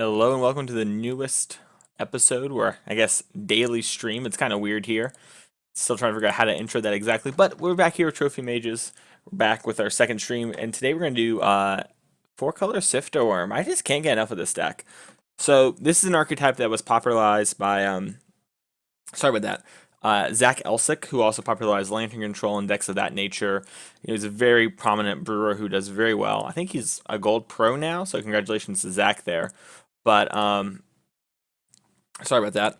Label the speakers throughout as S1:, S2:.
S1: Hello and welcome to the newest episode, or I guess daily stream. It's kind of weird here. Still trying to figure out how to intro that exactly, but we're back here with Trophy Mages. We're back with our second stream, and today we're going to do four-color Sifter Wurm. I just can't get enough of this deck. So this is an archetype that was popularized by, sorry about that, Zach Elsick, who also popularized Lantern Control and decks of that nature. He's a very prominent brewer who does very well. I think he's a gold pro now, so congratulations to Zach there. But sorry about that.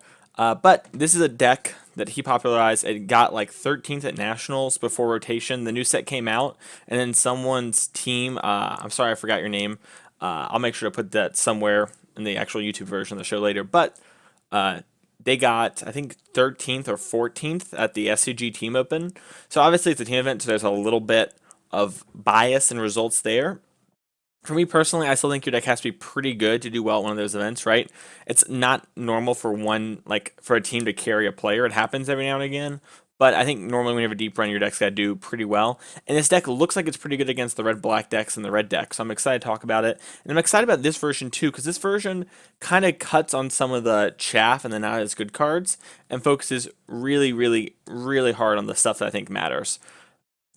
S1: But this is a deck that he popularized. It got like 13th at Nationals before rotation. The new set came out, and then someone's team. I'm sorry, I forgot your name. I'll make sure to put that somewhere in the actual YouTube version of the show later. But they got, I think, 13th or 14th at the SCG Team Open. So obviously it's a team event, so there's a little bit of bias and results there. For me personally, I still think your deck has to be pretty good to do well at one of those events, right? It's not normal for for a team to carry a player. It happens every now and again. But I think normally when you have a deep run, your deck's got to do pretty well. And this deck looks like it's pretty good against the red-black decks and the red deck. So I'm excited to talk about it. And I'm excited about this version too, because this version kind of cuts on some of the chaff and the not as good cards and focuses really, really, really hard on the stuff that I think matters.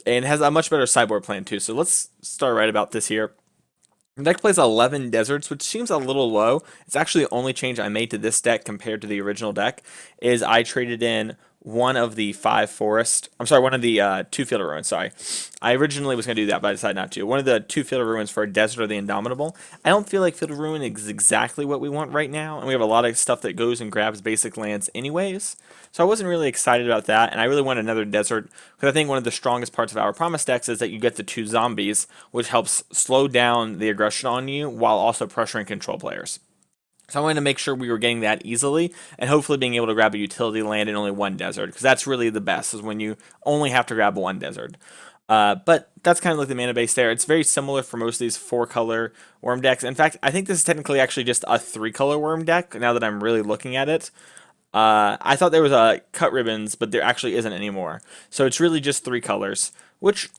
S1: And it has a much better sideboard plan too. So let's start right about this here. The deck plays 11 deserts, which seems a little low. It's actually the only change I made to this deck compared to the original deck, is I traded in one of the one of the two Field of Ruins, sorry. I originally was going to do that, but I decided not to. One of the two Field of Ruins for a Desert of the Indomitable. I don't feel like Field of Ruin is exactly what we want right now, and we have a lot of stuff that goes and grabs basic lands anyways. So I wasn't really excited about that, and I really want another Desert, because I think one of the strongest parts of Hour of Promise decks is that you get the two zombies, which helps slow down the aggression on you while also pressuring control players. So I wanted to make sure we were getting that easily, and hopefully being able to grab a utility land in only one desert, because that's really the best, is when you only have to grab one desert. But that's kind of like the mana base there. It's very similar for most of these four-color Worm decks. In fact, I think this is technically actually just a three-color Worm deck, now that I'm really looking at it. I thought there was a cut ribbons, but there actually isn't anymore. So it's really just three colors, which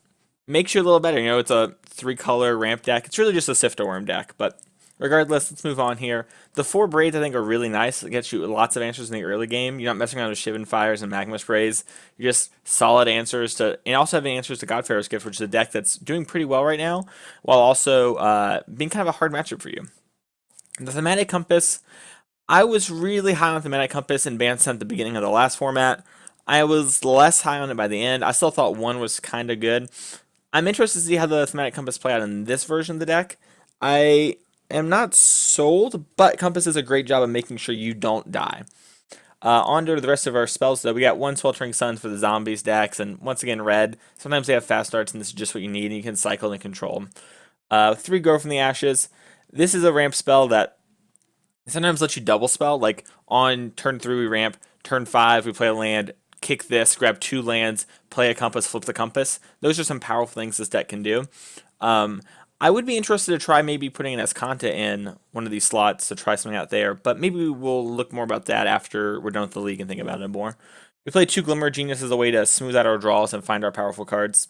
S1: makes you a little better. You know, it's a three-color ramp deck. It's really just a Sifter Wurm deck, but regardless, let's move on here. The four braids I think are really nice. It gets you lots of answers in the early game. You're not messing around with Shivan Fires and Magma Sprays. You're just solid answers to, and also having answers to Godfarer's Gift, which is a deck that's doing pretty well right now, while also being kind of a hard matchup for you. The Thaumatic Compass, I was really high on Thaumatic Compass in Band at the beginning of the last format. I was less high on it by the end. I still thought one was kind of good. I'm interested to see how the Thaumatic Compass play out in this version of the deck. I am not sold, but Compass does a great job of making sure you don't die. On to the rest of our spells, though. We got one Sweltering Suns for the zombies decks, and once again, red. Sometimes they have fast starts, and this is just what you need, and you can cycle and control them. 3 Grow from the Ashes. This is a ramp spell that sometimes lets you double spell, like on turn 3 we ramp, turn 5 we play a land, kick this, grab 2 lands, play a compass, flip the compass. Those are some powerful things this deck can do. I would be interested to try maybe putting an Escanta in one of these slots to try something out there, but maybe we'll look more about that after we're done with the league and think about it more. We play 2 Glimmer of Genius as a way to smooth out our draws and find our powerful cards.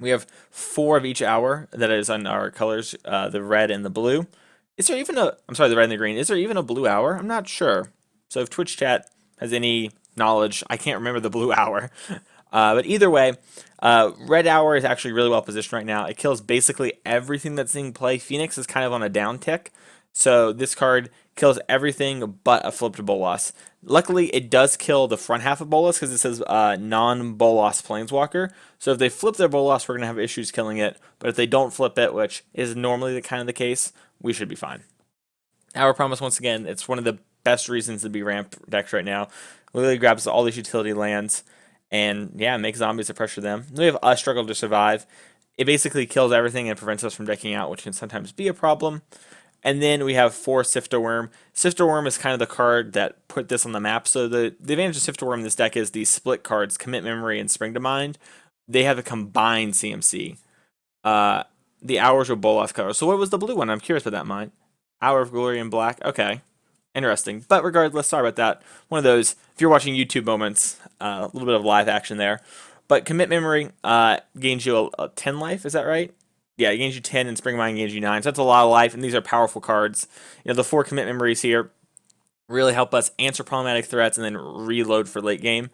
S1: We have 4 of each hour that is on our colors, the red and the blue. Is there even the red and the green. Is there even a blue hour? I'm not sure. So if Twitch chat has any knowledge, I can't remember the blue hour. But either way, red hour is actually really well positioned right now. It kills basically everything that's in play. Phoenix is kind of on a down tick, so this card kills everything but a flipped Bolas. Luckily, it does kill the front half of Bolas because it says non-Bolas Planeswalker. So if they flip their Bolas, we're going to have issues killing it. But if they don't flip it, which is normally the kind of the case, we should be fine. Hour Promise, once again, it's one of the best reasons to be ramp decks right now. Literally grabs all these utility lands, and yeah, make zombies to pressure them. Then we have a Struggle to Survive. It basically kills everything and prevents us from decking out, which can sometimes be a problem. And then we have 4 Sifter Wurm. Sifter Wurm is kind of the card that put this on the map. So the advantage of Sifter Wurm in this deck is the split cards, Commit Memory and Spring to Mind. They have a combined CMC. The Hours of Bolas color. So what was the blue one? I'm curious about that, mine. Hour of Glory in black. Okay. Interesting. But regardless, sorry about that. One of those, if you're watching YouTube moments, a little bit of live action there. But Commit Memory gains you a 10 life, is that right? yeah, it gains you 10 and Spring Mine gains you 9. So that's a lot of life, and these are powerful cards. You know, the 4 commit memories here really help us answer problematic threats and then reload for late game.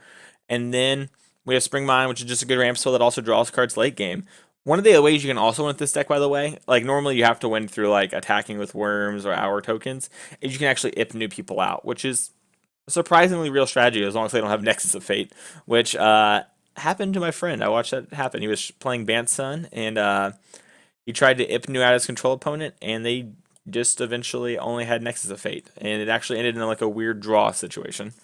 S1: And then we have Spring Mine, which is just a good ramp spell that also draws cards late game. One of the ways you can also win with this deck, by the way, like normally you have to win through like attacking with worms or hour tokens, is you can actually Ipnu people out, which is a surprisingly real strategy as long as they don't have Nexus of Fate, which happened to my friend. I watched that happen. He was playing Bant Sun, and he tried to Ipnu out his control opponent, and they just eventually only had Nexus of Fate, and it actually ended in like a weird draw situation.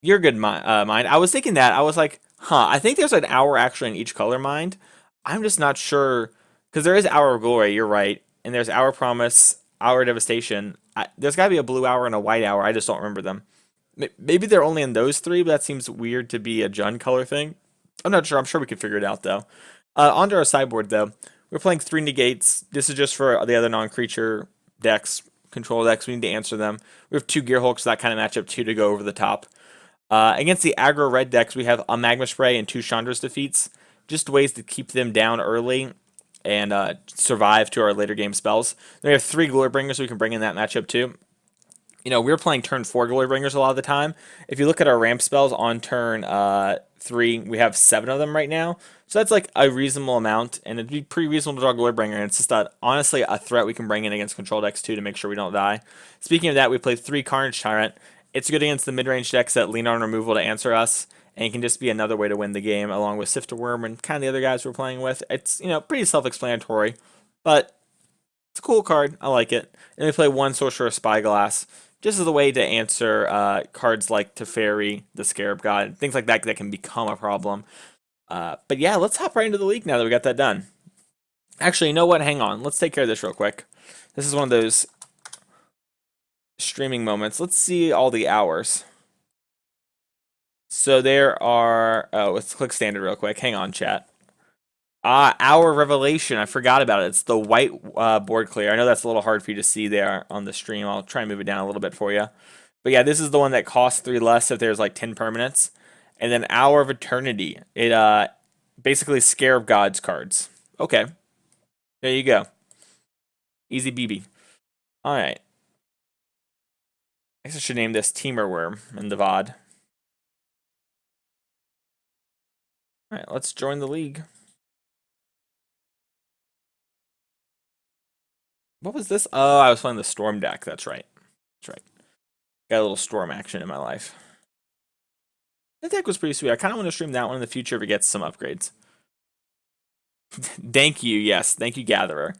S1: You're good, mind. I was thinking that. I was like, huh, I think there's an hour actually in each color mind. I'm just not sure, because there is Hour of Glory, you're right, and there's Hour Promise, Hour of Devastation. There's got to be a blue hour and a white hour. I just don't remember them. Maybe they're only in those three, but that seems weird to be a Jund color thing. I'm not sure. I'm sure we can figure it out, though. Onto our sideboard, though. We're playing 3 negates. This is just for the other non-creature decks, control decks. We need to answer them. We have 2 Gearhulks, so that kind of matchup, 2 to go over the top. Against the aggro red decks, we have a Magma Spray and 2 Chandra's defeats. Just ways to keep them down early and survive to our later game spells. Then we have 3 Glorybringers, so we can bring in that matchup too. You know, we're playing turn 4 Glorybringers a lot of the time. If you look at our ramp spells on turn 3, we have 7 of them right now. So that's like a reasonable amount, and it'd be pretty reasonable to draw Glorybringer. And it's just honestly a threat we can bring in against control decks too to make sure we don't die. Speaking of that, we played 3 Carnage Tyrant. It's good against the mid-range decks that lean on removal to answer us, and it can just be another way to win the game, along with Sifter Wurm and kind of the other guys we're playing with. It's, you know, pretty self-explanatory, but it's a cool card. I like it. And we play 1 Sorcerous Spyglass, just as a way to answer cards like Teferi, the Scarab God, things like that that can become a problem. But yeah, let's hop right into the league now that we got that done. Actually, you know what? Hang on. Let's take care of this real quick. This is one of those streaming moments. Let's see all the hours. So there are, let's click standard real quick. Hang on, chat. Hour of Revelation. I forgot about it. It's the white board clear. I know that's a little hard for you to see there on the stream. I'll try and move it down a little bit for you. But yeah, this is the one that costs 3 less if there's like 10 permanents. And then Hour of Eternity. It basically Scarab Gods cards. Okay. There you go. Easy BB. Alright. I guess I should name this Temur Wurm in the VOD. Alright, let's join the league. What was this? Oh, I was playing the Storm deck. That's right. That's right. Got a little Storm action in my life. That deck was pretty sweet. I kind of want to stream that one in the future if it gets some upgrades. Thank you. Yes. Thank you, Gatherer.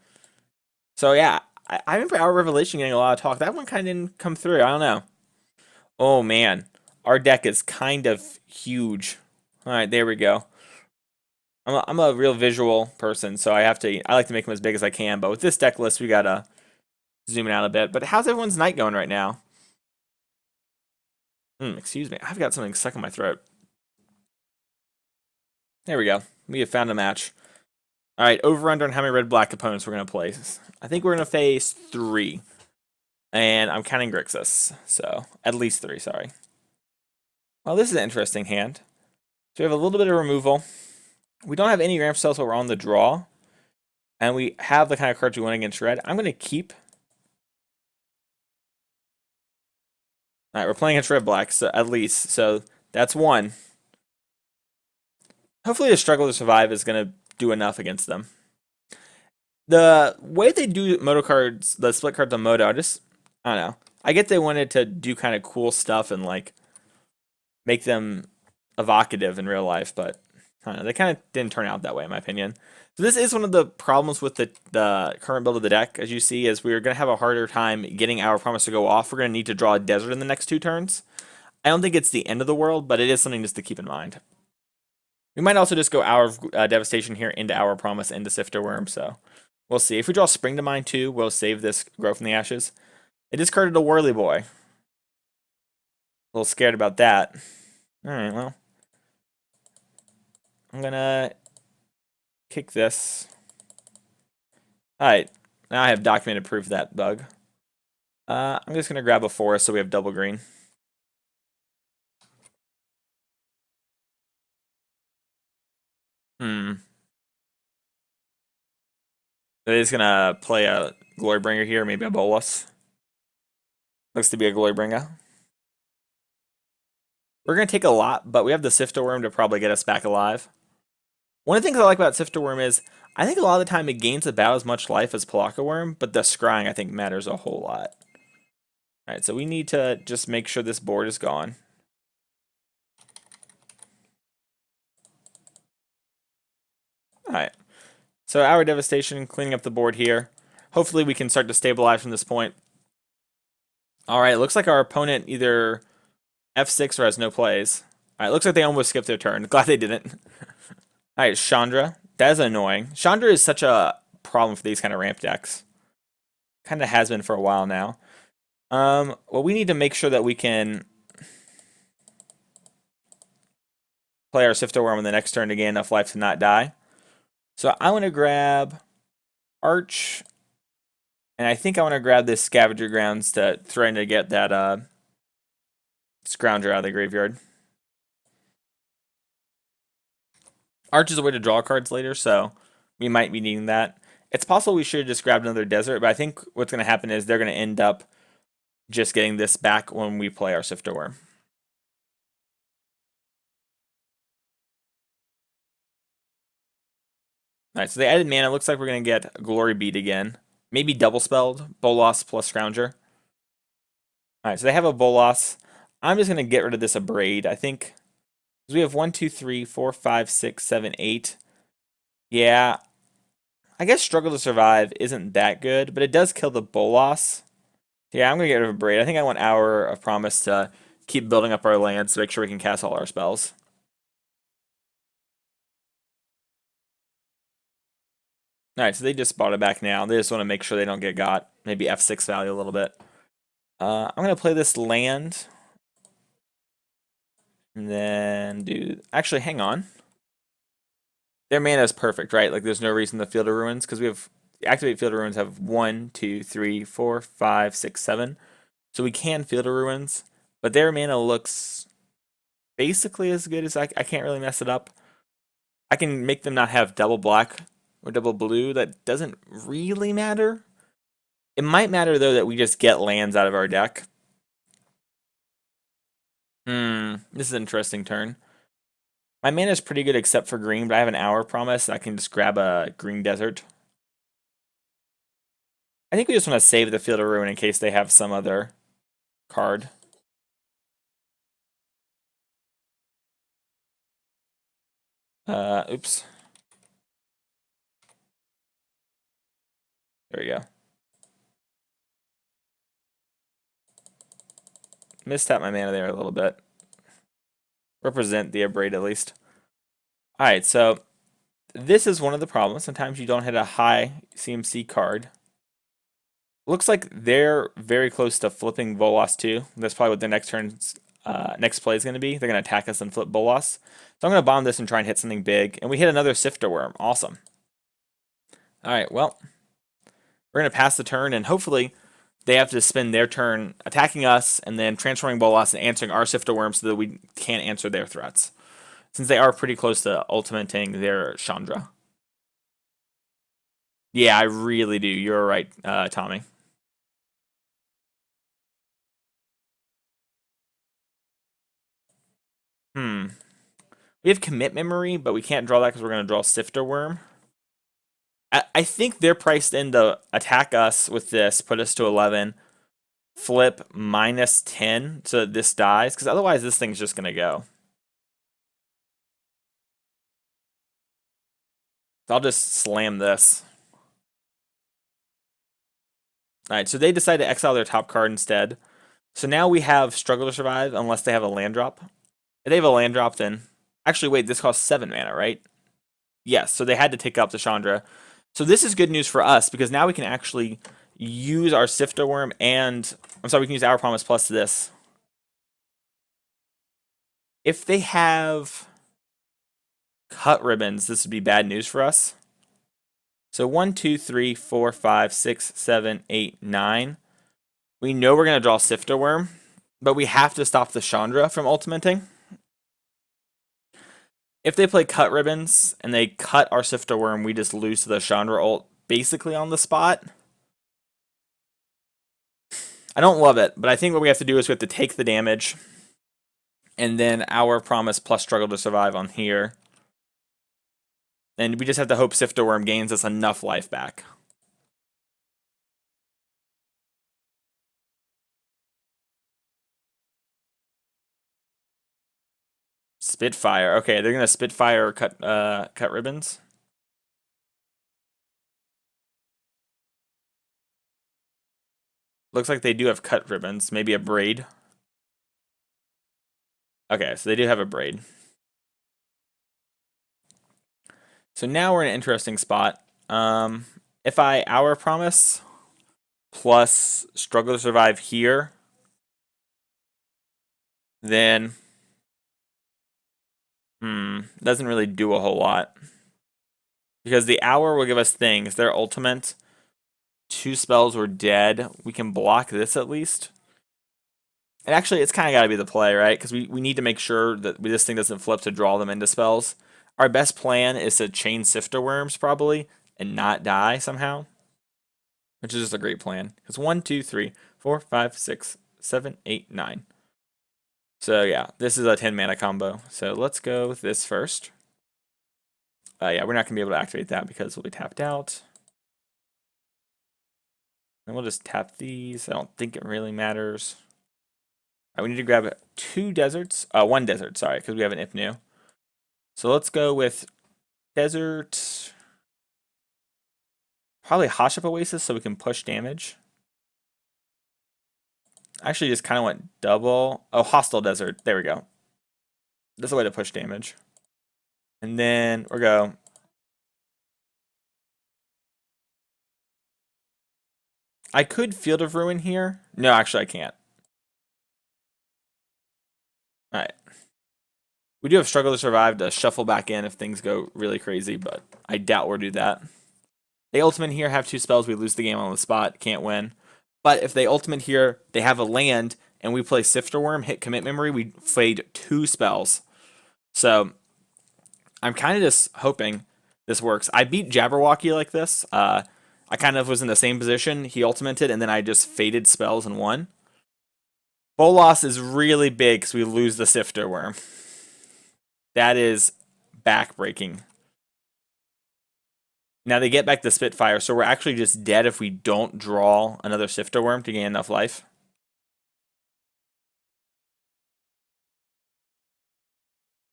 S1: So, yeah. I remember Hour of Revelation getting a lot of talk. That one kind of didn't come through. I don't know. Oh, man. Our deck is kind of huge. All right. There we go. I'm a real visual person, so I like to make them as big as I can. But with this deck list, we got to zoom it out a bit. But how's everyone's night going right now? Excuse me. I've got something stuck in my throat. There we go. We have found a match. All right, over-under on how many red-black opponents we're going to play. I think we're going to face 3. And I'm counting Grixis. So, at least 3, sorry. Well, this is an interesting hand. So we have a little bit of removal. We don't have any ramp spells, so we're on the draw. And we have the kind of cards we want against red. I'm going to keep. Alright, we're playing against red-black, so at least. So that's 1. Hopefully the struggle to survive is going to do enough against them. The way they do Moto cards, the split cards on Moto, I don't know. I get they wanted to do kind of cool stuff and like make them evocative in real life, but I don't know, they kind of didn't turn out that way in my opinion. So this is one of the problems with the current build of the deck, as you see, is we're going to have a harder time getting our Promise to go off. We're going to need to draw a Desert in the next 2 turns. I don't think it's the end of the world, but it is something just to keep in mind. We might also just go Hour of Devastation here into Hour of Promise into Sifter Wurm, so we'll see. If we draw Spring to Mind too, we'll save this Grow from the Ashes. It discarded a Whirly Boy. A little scared about that. Alright, well. I'm gonna kick this. Alright, now I have documented proof of that bug. I'm just gonna grab a forest so we have double green. They're just gonna play a Glorybringer here, maybe a Bolas. Looks to be a Glorybringer. We're gonna take a lot, but we have the Sifter Wurm to probably get us back alive. One of the things I like about Sifter Wurm is I think a lot of the time it gains about as much life as Pelakka Wurm, but the scrying I think matters a whole lot. Alright, so we need to just make sure this board is gone. Alright. So Hour of Devastation, cleaning up the board here. Hopefully we can start to stabilize from this point. Alright, looks like our opponent either F6 or has no plays. Alright, looks like they almost skipped their turn. Glad they didn't. Alright, Chandra. That is annoying. Chandra is such a problem for these kind of ramp decks. Kind of has been for a while now. Well, we need to make sure that we can play our Sifter Wurm on the next turn to gain enough life to not die. So I want to grab Arch, and I think I want to grab this Scavenger Grounds to threaten to get that Scrounger out of the graveyard. Arch is a way to draw cards later, so we might be needing that. It's possible we should have just grabbed another desert, but I think what's going to happen is they're going to end up just getting this back when we play our Sifter Wurm. Alright, so they added mana. Looks like we're going to get Glory Bead again. Maybe double spelled. Bolas plus Scrounger. Alright, so they have a Bolas. I'm just going to get rid of this Abrade. I think we have 1, 2, 3, 4, 5, 6, 7, 8. Yeah. I guess Struggle to Survive isn't that good, but it does kill the Bolas. Yeah, I'm going to get rid of Abrade. I think I want Hour of Promise to keep building up our lands to make sure we can cast all our spells. Alright, so they just bought it back now. They just want to make sure they don't get got. Maybe F6 value a little bit. I'm going to play this land. And then do... Actually, hang on. Their mana is perfect, right? Like, there's no reason to Field of Ruins, because we have... Activate Field of Ruins have 1, 2, 3, 4, 5, 6, 7. So we can Field of Ruins. But their mana looks basically as good as I can't really mess it up. I can make them not have double black or double blue. That doesn't really matter. It might matter, though, that we just get lands out of our deck. This is an interesting turn. My mana is pretty good except for green, but I have an Hour Promise. I can just grab a green desert. I think we just want to save the Field of Ruin in case they have some other card. Oops. There we go. Mistap my mana there a little bit. Represent the Abrade at least. Alright, so this is one of the problems. Sometimes you don't hit a high CMC card. Looks like they're very close to flipping Bolas too. That's probably what their next play is going to be. They're going to attack us and flip Bolas. So I'm going to bomb this and try and hit something big. And we hit another Sifter Wurm. Awesome. Alright, well, we're going to pass the turn, and hopefully they have to spend their turn attacking us and then transforming Bolas and answering our Sifter Wurm so that we can't answer their threats, since they are pretty close to ultimating their Chandra. Yeah, I really do. You're right, Tommy. We have Commit Memory, but we can't draw that because we're going to draw Sifter Wurm. I think they're priced in to attack us with this, put us to 11, flip -10 so that this dies, because otherwise this thing's just going to go. So I'll just slam this. Alright, so they decide to exile their top card instead. So now we have Struggle to Survive unless they have a land drop. If they have a land drop, then... Actually, wait, this costs 7 mana, right? Yes, so they had to take up the Chandra. So this is good news for us, because now we can actually use our Sifter Wurm and... I'm sorry, we can use Hour Promise plus this. If they have cut ribbons, this would be bad news for us. So 1, 2, 3, 4, 5, 6, 7, 8, 9. We know we're going to draw Sifter Wurm, but we have to stop the Chandra from ultimating. If they play cut ribbons and they cut our Sifter Wurm, we just lose to the Chandra ult basically on the spot. I don't love it, but I think what we have to do is we have to take the damage, and then Hour of Promise plus Struggle to Survive on here. And we just have to hope Sifter Wurm gains us enough life back. Spitfire. Okay, they're gonna Spitfire or cut ribbons. Looks like they do have cut ribbons. Maybe Abrade. Okay, so they do have Abrade. So now we're in an interesting spot. If I Hour of Promise plus Struggle to Survive here, then doesn't really do a whole lot. Because the Hour will give us things. Their ultimate, 2 spells were dead. We can block this at least. And actually, it's kind of got to be the play, right? Because we need to make sure that this thing doesn't flip to draw them into spells. Our best plan is to chain Sifter Wurms, probably, and not die somehow. Which is just a great plan. Because 1, 2, 3, 4, 5, 6, 7, 8, 9. So yeah, this is a 10 mana combo. So let's go with this first. Yeah, we're not going to be able to activate that because we'll be tapped out. And we'll just tap these. I don't think it really matters. All right, we need to grab 2 deserts. 1 desert, sorry, because we have an Ipnu. So let's go with desert. Probably Hashep Oasis so we can push damage. I actually just kind of went double. Oh, Hostile Desert. There we go. That's a way to push damage. And then we'll go. I could Field of Ruin here. No, actually I can't. Alright. We do have Struggle to Survive to shuffle back in if things go really crazy, but I doubt we'll do that. They ultimate here, have 2 spells, we lose the game on the spot, can't win. But if they ultimate here, they have a land, and we play Sifter Wurm, hit Commit Memory, we fade 2 spells. So I'm kind of just hoping this works. I beat Jabberwocky like this. I kind of was in the same position. He ultimated, and then I just faded spells and won. Bolas is really big because we lose the Sifter Wurm. That is backbreaking. Now they get back the Spitfire, so we're actually just dead if we don't draw another Sifter Wurm to gain enough life.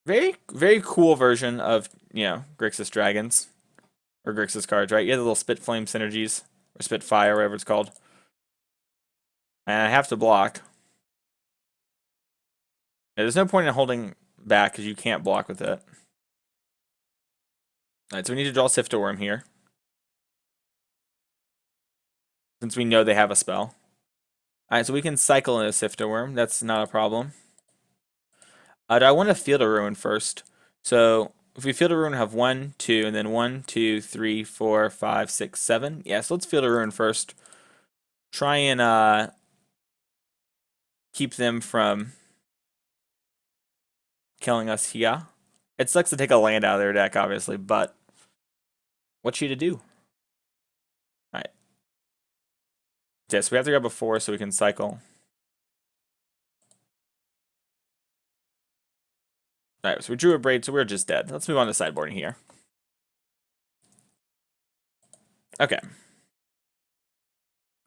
S1: Very, very cool version of, Grixis Dragons. Or Grixis cards, right? You have the little Spit Flame synergies. Or Spitfire, whatever it's called. And I have to block. Now, there's no point in holding back because you can't block with it. Alright, so we need to draw Sifter Wurm here. Since we know they have a spell. Alright, so we can cycle in a Sifter Wurm. That's not a problem. Do I want to Field of Ruin first? So if we Field of Ruin, have 1, 2, and then 1, 2, 3, 4, 5, 6, 7. Yeah, so let's Field of Ruin first. Try and keep them from killing us here. It sucks to take a land out of their deck, obviously, but what's you to do? Alright. Yeah, so we have to grab a 4 so we can cycle. Alright, so we drew Abrade, so we're just dead. Let's move on to sideboarding here. Okay.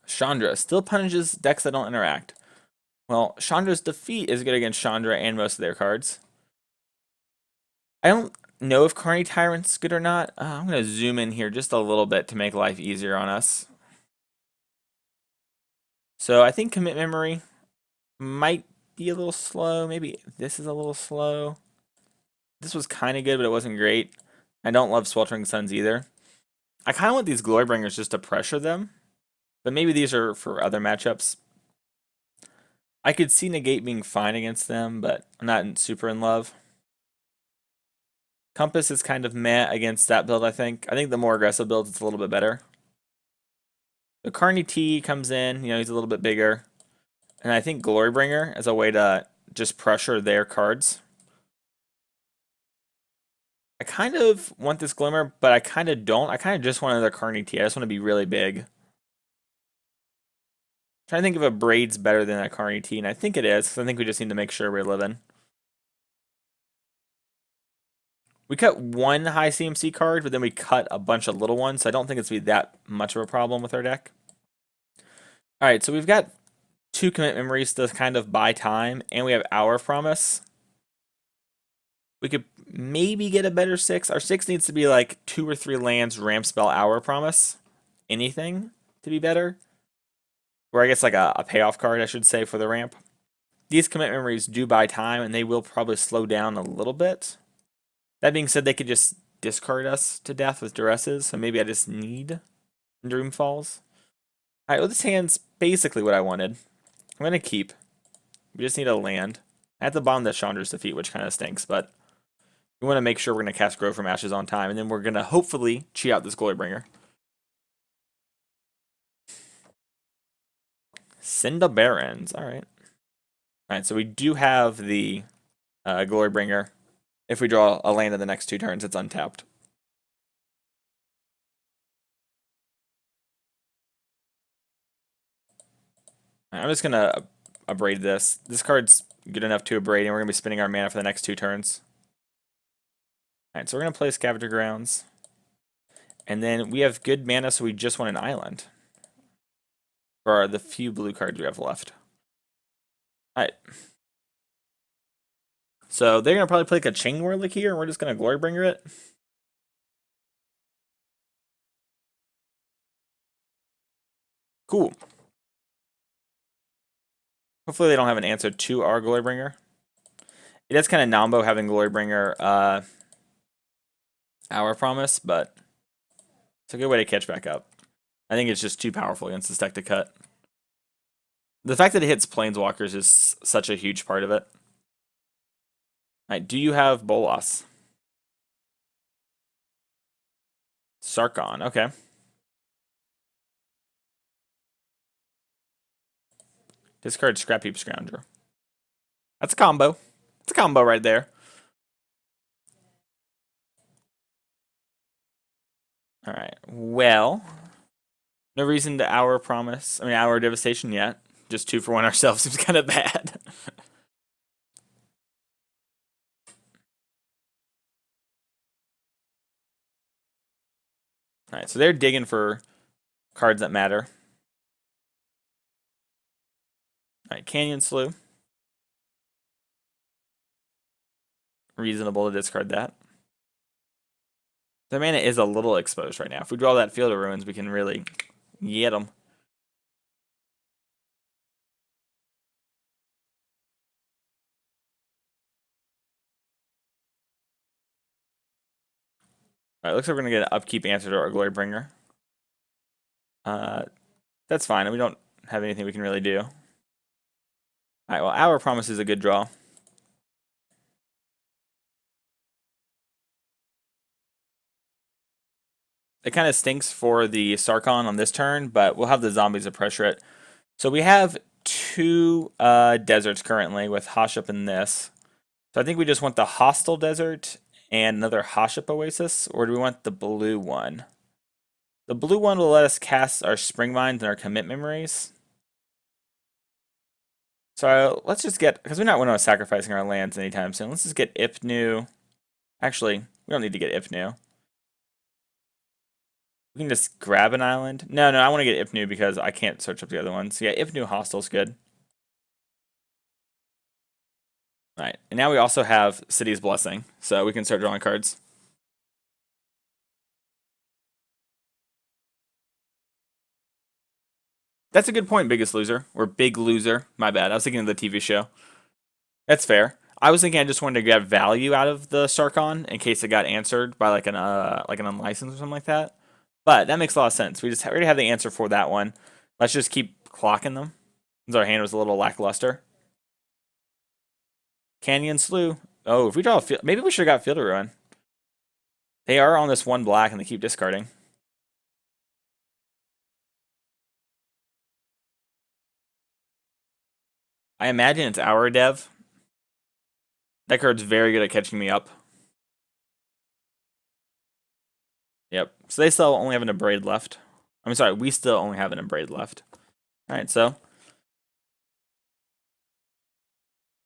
S1: Chandra still punishes decks that don't interact. Well, Chandra's defeat is good against Chandra and most of their cards. I don't know if Carnage Tyrant's good or not. I'm going to zoom in here just a little bit to make life easier on us. So I think Commit Memory might be a little slow. Maybe this is a little slow. This was kind of good, but it wasn't great. I don't love Sweltering Suns either. I kind of want these Glorybringers just to pressure them. But maybe these are for other matchups. I could see Negate being fine against them, but I'm not super in love. Compass is kind of meh against that build, I think. I think the more aggressive builds, it's a little bit better. The Carnage T comes in, he's a little bit bigger. And I think Glorybringer as a way to just pressure their cards. I kind of want this Glimmer, but I kind of don't. I kind of just want another Carnage Tyrant. I just want to be really big. Trying to think if Abrade's better than that Carnage Tyrant, and I think it is, because I think we just need to make sure we're living. We cut one high CMC card, but then we cut a bunch of little ones, so I don't think it's going to be that much of a problem with our deck. Alright, so we've got 2 commit memories to kind of buy time, and we have Hour of Promise. We could maybe get a better 6. Our 6 needs to be like 2 or 3 lands, ramp spell, Hour of Promise. Anything to be better. Or I guess like a payoff card, I should say, for the ramp. These commit memories do buy time, and they will probably slow down a little bit. That being said, they could just discard us to death with duresses, so maybe I just need Dreamfalls. Alright, well this hand's basically what I wanted. I'm going to keep. We just need a land. I have to bomb the Chandra's Defeat, which kind of stinks, but we want to make sure we're going to cast Grow from Ashes on time, and then we're going to hopefully cheat out this Glorybringer. Cinda Barons, alright. Alright, so we do have the Glorybringer. If we draw a land in the next 2 turns, it's untapped. I'm just going to Abrade this. This card's good enough to Abrade, and we're going to be spending our mana for the next 2 turns. Alright, so we're going to play Scavenger Grounds. And then we have good mana, so we just want an island. For the few blue cards we have left. Alright. So they're going to probably play like a Chain Whirlik here, and we're just going to Glorybringer it. Cool. Hopefully they don't have an answer to our Glorybringer. It is kind of Nambo having Glorybringer Hour Promise, but it's a good way to catch back up. I think it's just too powerful against this deck to cut. The fact that it hits Planeswalkers is such a huge part of it. Alright, do you have Bolas? Sarkon, okay. Discard Scrap Heap Scoundrel. That's a combo. It's a combo right there. Alright, well, no reason to Hour of Devastation yet. Just 2 for 1 ourselves seems kind of bad. Alright, so they're digging for cards that matter. Alright, Canyon Slough. Reasonable to discard that. The mana is a little exposed right now. If we draw that Field of Ruins, we can really get them. Alright, looks like we're going to get an upkeep answer to our Glorybringer. That's fine. We don't have anything we can really do. Alright, well, Hour Promise is a good draw. It kind of stinks for the Sarkon on this turn, but we'll have the zombies to pressure it. So we have 2 deserts currently with Hashep and this. So I think we just want the Hostile Desert and another Hashep Oasis, or do we want the blue one? The blue one will let us cast our Spring Mines and our Commit Memories. So let's just get, because we're not going to sacrificing our lands anytime soon, let's just get Ipnu. Actually, we don't need to get Ipnu. We can just grab an island. No, I want to get Ipnu because I can't search up the other ones. So yeah, Ipnu Hostile's good. Alright, and now we also have City's Blessing, so we can start drawing cards. That's a good point, Biggest Loser. Or Big Loser. My bad. I was thinking of the TV show. That's fair. I was thinking I just wanted to get value out of the Sarkon in case it got answered by like an unlicensed or something like that. But that makes a lot of sense. We already have the answer for that one. Let's just keep clocking them. Since our hand was a little lackluster. Canyon Slough. Oh, if we draw a field, maybe we should have got Field of Ruin. They are on this 1 black and they keep discarding. I imagine it's Hour of Dev. That card's very good at catching me up. Yep. So they still only have an Abrade left. I'm sorry, we still only have an Abrade left. Alright, so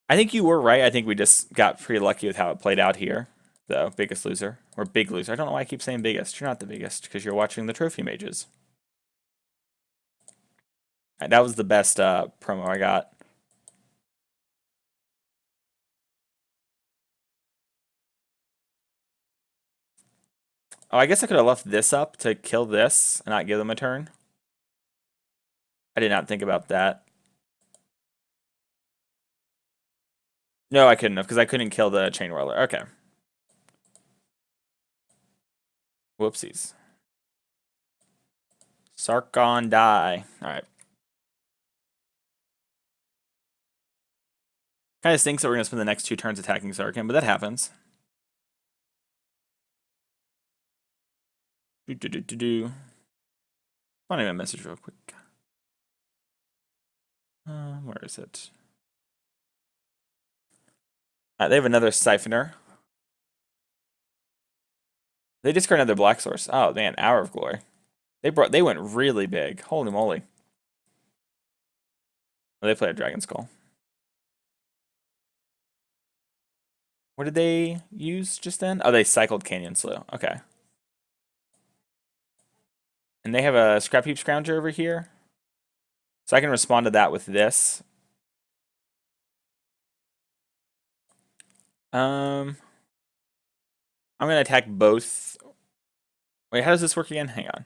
S1: I think you were right. I think we just got pretty lucky with how it played out here. The biggest loser. Or big loser. I don't know why I keep saying biggest. You're not the biggest because you're watching the trophy mages. Right, that was the best promo I got. Oh, I guess I could have left this up to kill this and not give them a turn. I did not think about that. No, I couldn't have because I couldn't kill the Chain Whirler. Okay. Whoopsies. Sarkon die. Alright. Kind of stinks that we're going to spend the next 2 turns attacking Sarkon, but that happens. Finding my message real quick. Where is it? They have another Siphoner. They discard another black source. Oh man, Hour of Glory. They went really big. Holy moly. Oh, they play a Dragon Skull. What did they use just then? Oh, they cycled Canyon Slough. Okay. And they have a Scrap Heap Scrounger over here. So I can respond to that with this. I'm going to attack both. Wait, how does this work again? Hang on.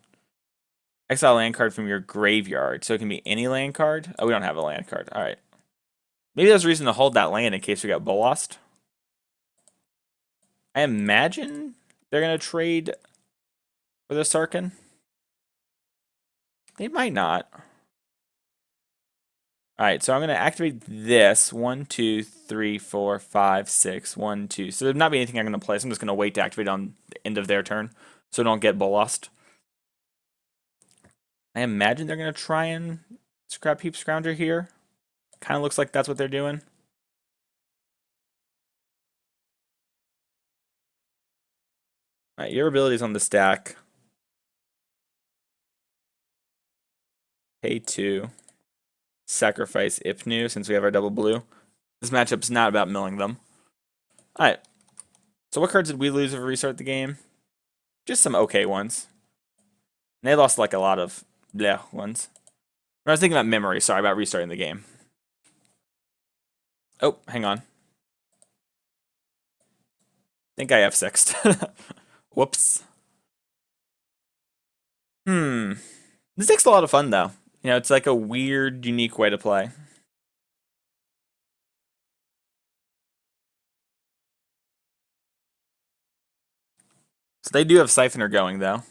S1: Exile a land card from your graveyard. So it can be any land card. Oh, we don't have a land card. All right. Maybe there's a reason to hold that land in case we got Bull Lost. I imagine they're going to trade with a Sarkon. They might not. Alright, so I'm going to activate this. 1, 2, 3, 4, 5, 6. 1, 2. So there'll not be anything I'm going to play. So I'm just going to wait to activate on the end of their turn. So don't get Bull Lost. I imagine they're going to try and Scrap Heap Scrounger here. Kind of looks like that's what they're doing. Alright, your abilities on the stack. Pay 2. Sacrifice Ipnu since we have our double blue. This matchup's not about milling them. Alright. So what cards did we lose if we restart the game? Just some okay ones. And they lost like a lot of bleh ones. I was thinking about memory. Sorry about restarting the game. Oh, hang on. I think I F6'd. Whoops. This deck's a lot of fun though. You know, it's like a weird, unique way to play. So they do have Siphoner going, though.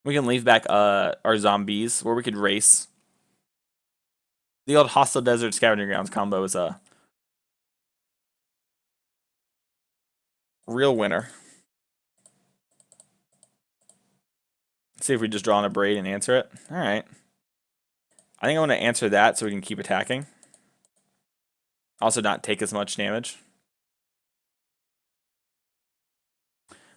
S1: We can leave back our zombies, where we could race. The old Hostile Desert Scavenger Grounds combo is a real winner. Let's see if we just draw an Abrade and answer it. Alright. I think I want to answer that so we can keep attacking. Also not take as much damage.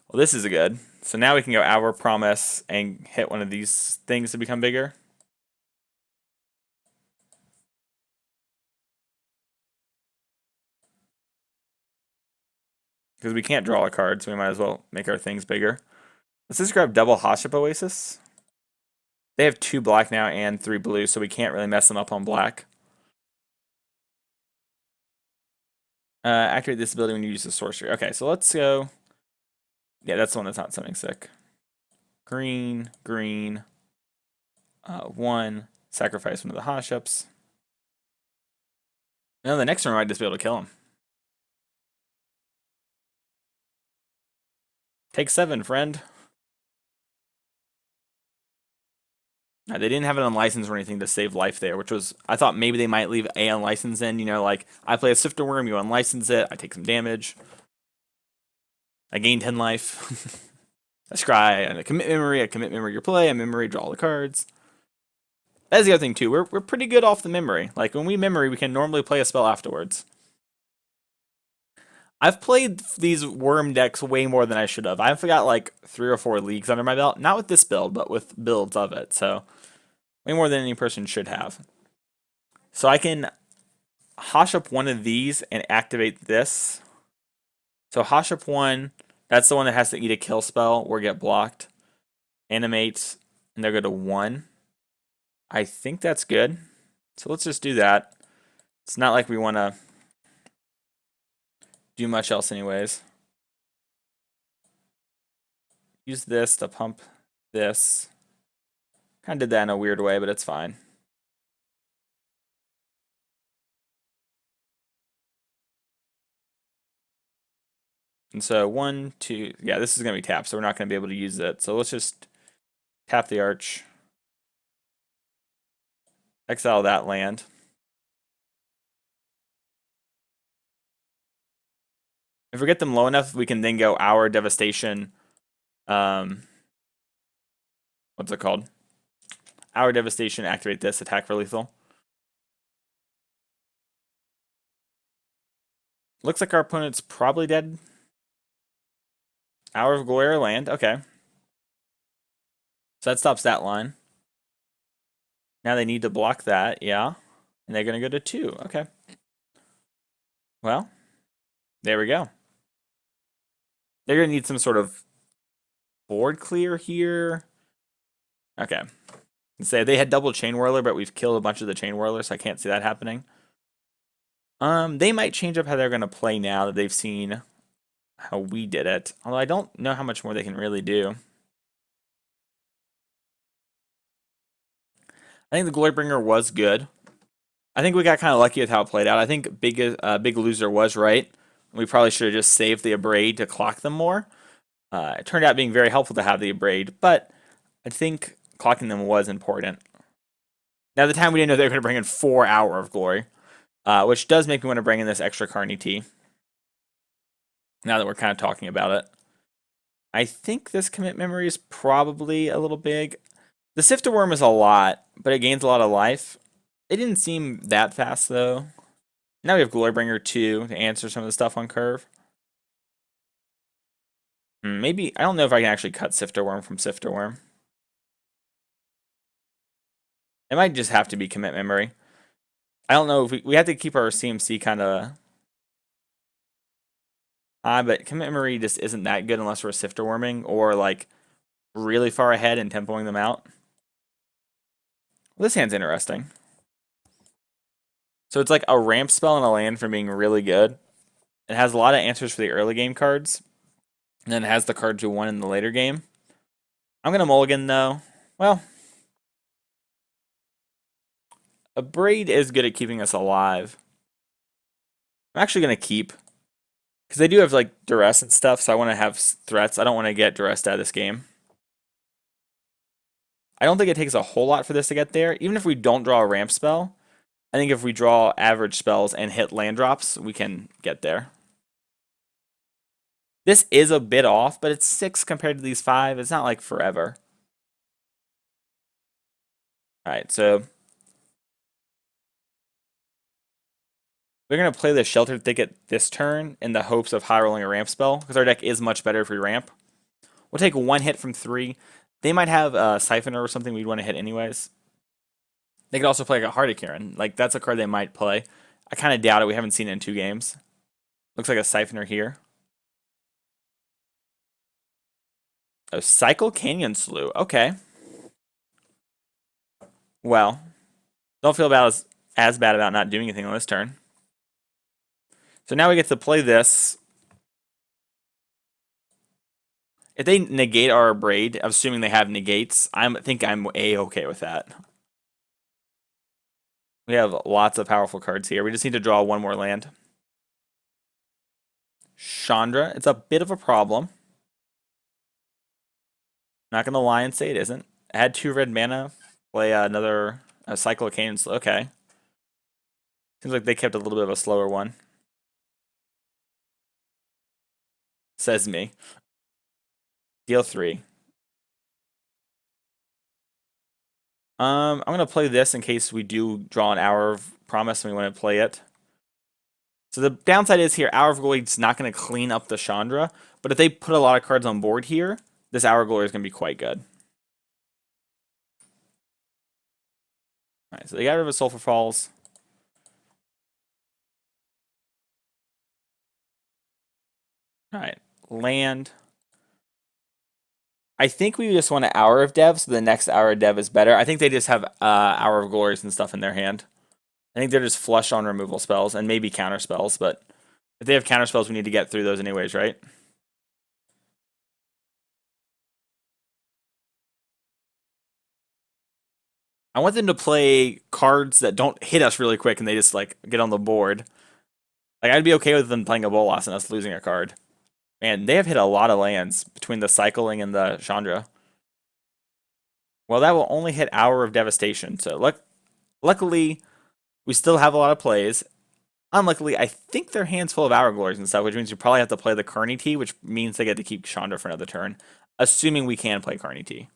S1: Well, this is good. So now we can go Hour Promise and hit one of these things to become bigger. Because we can't draw a card, so we might as well make our things bigger. Let's just grab double Hashep Oasis. They have 2 black now and 3 blue, so we can't really mess them up on black. Activate this ability when you use the sorcery. Okay, so let's go. Yeah, that's the one that's not something sick. Green, green. 1. Sacrifice one of the Hasheps. No, the next turn we might just be able to kill him. Take 7, friend. They didn't have an unlicensed or anything to save life there, which was, I thought maybe they might leave a unlicensed in, you know, like, I play a Sifter Wurm, you unlicense it, I take some damage. I gain 10 life. I scry, and I commit memory your play, I memory, draw all the cards. That's the other thing, too, we're pretty good off the memory. Like, when we memory, we can normally play a spell afterwards. I've played these worm decks way more than I should have. I've got like 3 or 4 leagues under my belt. Not with this build, but with builds of it. So way more than any person should have. So I can Hashep one of these and activate this. So Hashep one, that's the one that has to eat a kill spell or get blocked. Animates, and they'll go to 1. I think that's good. So let's just do that. It's not like we want to do much else anyways. Use this to pump this. Kind of did that in a weird way, but it's fine. And so 1, 2, yeah, this is going to be tapped, so we're not going to be able to use it. So let's just tap the Arch. Exile that land. If we get them low enough, we can then go Hour of Devastation. What's it called? Hour of Devastation, activate this, attack for lethal. Looks like our opponent's probably dead. Hour of Glory land, okay. So that stops that line. Now they need to block that, yeah. And they're going to go to 2, okay. Well, there we go. They're going to need some sort of board clear here. Okay. Say they had double Chain Whirler, but we've killed a bunch of the Chain Whirlers, so I can't see that happening. They might change up how they're going to play now that they've seen how we did it. Although I don't know how much more they can really do. I think the Glorybringer was good. I think we got kind of lucky with how it played out. I think Big Loser was right. We probably should have just saved the Abrade to clock them more. It turned out being very helpful to have the Abrade, but I think clocking them was important. Now, at the time, we didn't know they were going to bring in 4 Hour of Glory, which does make me want to bring in this extra Carnage T. Now that we're kind of talking about it. I think this commit memory is probably a little big. The Sifter Wurm is a lot, but it gains a lot of life. It didn't seem that fast, though. Now we have Glorybringer 2 to answer some of the stuff on curve. Maybe, I don't know if I can actually cut Sifter Wurm from Sifter Wurm. It might just have to be commit memory. I don't know if we have to keep our CMC kind of high, but commit memory just isn't that good unless we're Sifter Wurming or like really far ahead and tempoing them out. Well, this hand's interesting. So it's like a ramp spell and a land from being really good. It has a lot of answers for the early game cards. And then it has the cards you won in the later game. I'm going to mulligan though. Well, Abrade is good at keeping us alive. I'm actually going to keep. Because they do have like duress and stuff, so I want to have threats. I don't want to get duressed out of this game. I don't think it takes a whole lot for this to get there. Even if we don't draw a ramp spell, I think if we draw average spells and hit land drops, we can get there. This is a bit off, but it's 6 compared to these 5. It's not like forever. Alright, so we're going to play the Sheltered Thicket this turn in the hopes of high rolling a ramp spell, because our deck is much better if we ramp. We'll take 1 hit from 3. They might have a Siphoner or something we'd want to hit anyways. They could also play like a Heart of Kieran. Like, that's a card they might play. I kind of doubt it. We haven't seen it in 2 games. Looks like a Siphoner here. Oh, Cycle Canyon Slough. Okay. Well, don't feel about as bad about not doing anything on this turn. So now we get to play this. If they negate our Abrade, assuming they have negates, I think I'm A-okay with that. We have lots of powerful cards here. We just need to draw 1 more land. Chandra, it's a bit of a problem. Not going to lie and say it isn't. Add 2 red mana, play another Cycle of Canyon. Okay. Seems like they kept a little bit of a slower one. Says me. Deal 3. I'm going to play this in case we do draw an Hour of Promise and we want to play it. So the downside is here, Hour of Glory is not going to clean up the Chandra, but if they put a lot of cards on board here, this Hour of Glory is going to be quite good. Alright, so they got rid of a Sulfur Falls. Alright, land. I think we just want an Hour of Dev, so the next Hour of Dev is better. I think they just have Hour of Glories and stuff in their hand. I think they're just flush on removal spells and maybe counter spells, but if they have counter spells, we need to get through those anyways, right? I want them to play cards that don't hit us really quick and they just like get on the board. Like I'd be okay with them playing a Bolas and us losing a card. Man, they have hit a lot of lands between the cycling and the Chandra. Well, that will only hit Hour of Devastation. So luckily, we still have a lot of plays. Unluckily, I think their hand's full of Hour Glories and stuff, which means you probably have to play the Carnage T, which means they get to keep Chandra for another turn. Assuming we can play Carnage T.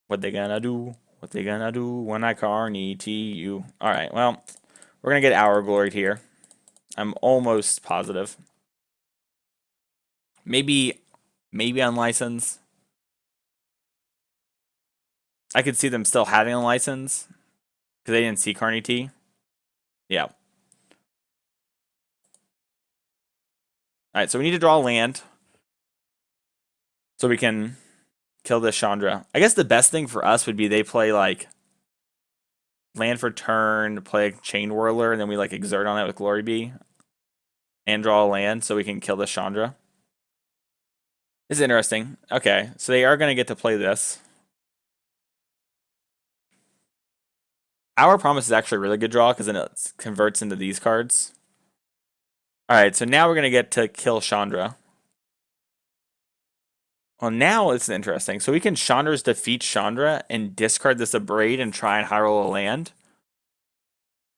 S1: What they gonna do? What they gonna do when I Carnage T you? Alright, well, we're gonna get Hour Glory here. I'm almost positive. Maybe on license. I could see them still having a license because they didn't see Carnage T. Yeah. Alright, so we need to draw land so we can kill this Chandra. I guess the best thing for us would be they play like land for turn, play a Chain Whirler, and then we like exert on it with Glory Bee and draw a land so we can kill this Chandra. This is interesting. Okay, so they are going to get to play this. Our Promise is actually a really good draw because then it converts into these cards. Alright, so now we're going to get to kill Chandra. Well, now it's interesting. So we can Chandra's defeat Chandra and discard this Abrade and try and high roll a land.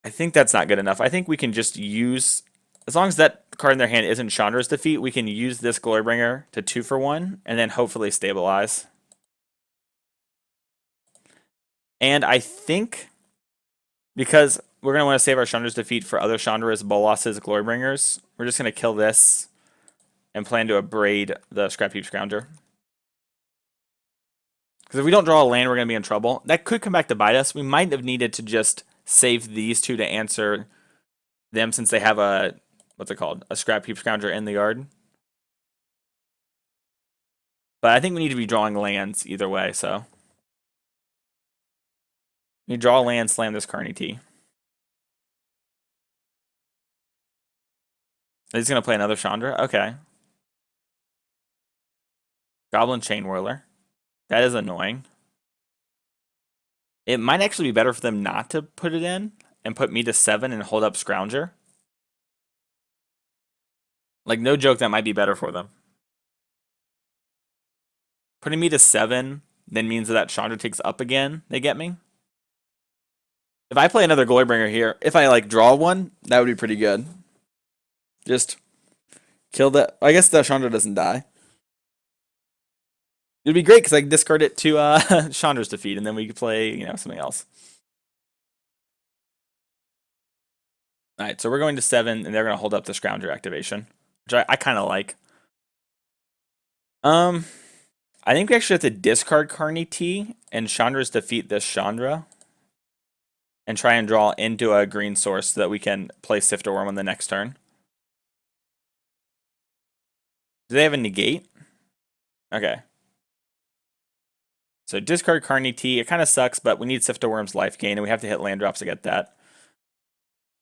S1: I think that's not good enough. I think we can just use, as long as that card in their hand isn't Chandra's defeat, we can use this Glorybringer to 2-for-1 and then hopefully stabilize. And I think because we're going to want to save our Chandra's defeat for other Chandra's, Bolas's, Glorybringers, we're just going to kill this and plan to Abrade the Scrap Heap Scrounger. Because if we don't draw a land, we're going to be in trouble. That could come back to bite us. We might have needed to just save these two to answer them since they have a, what's it called? A Scrap Heap Scrounger in the yard. But I think we need to be drawing lands either way, so. You draw a land, slam this Carnage T. He's going to play another Chandra? Okay. Goblin Chain Whirler. That is annoying. It might actually be better for them not to put it in and put me to 7 and hold up Scrounger. Like, no joke, that might be better for them. Putting me to 7 then means that Chandra takes up again. They get me. If I play another Glorybringer here, if I like draw one, that would be pretty good. Just kill that. I guess the Chandra doesn't die. It'd be great because I can discard it to Chandra's defeat, and then we could play, you know, something else. All right, so we're going to 7, and they're going to hold up the Scrounger activation, which I kind of like. I think we actually have to discard Carnage T and Chandra's defeat this Chandra, and try and draw into a green source so that we can play Sifter Wurm on the next turn. Do they have a negate? Okay. So discard Carnage T. It kind of sucks, but we need Sifter Wurm's life gain, and we have to hit land drops to get that.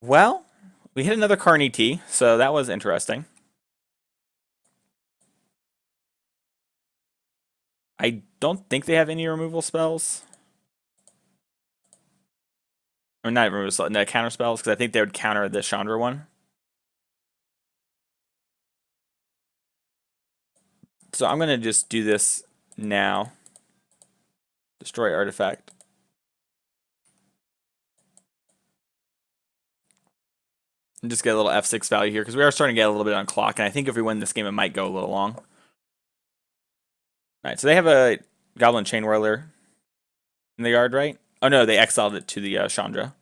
S1: Well, we hit another Carnage T, so that was interesting. I don't think they have any removal spells. Or not removal spells, no, counter spells, because I think they would counter the Chandra one. So I'm going to just do this now. Destroy artifact. And just get a little F6 value here, because we are starting to get a little bit on clock, and I think if we win this game, it might go a little long. Alright, so they have a Goblin Chain Whirler. in the yard, right? Oh no, they exiled it to the Chandra.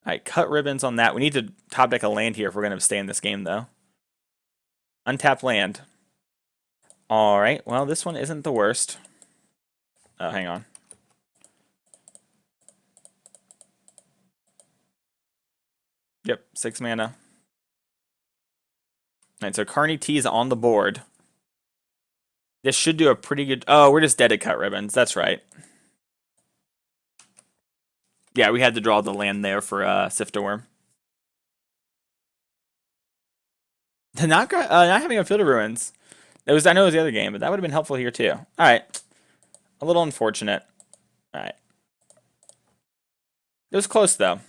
S1: Alright, cut ribbons on that. We need to top deck a land here if we're going to stay in this game, though. Untapped land. Alright, well, this one isn't the worst. Oh, hang on. Yep, 6 mana. Alright, so Carnage T is on the board. This should do a pretty good... Oh, we're just dead at cut ribbons. That's right. Yeah, we had to draw the land there for Sifter Wurm. Not having a Field of Ruins. I know it was the other game, but that would have been helpful here too. Alright. A little unfortunate. Alright. It was close though.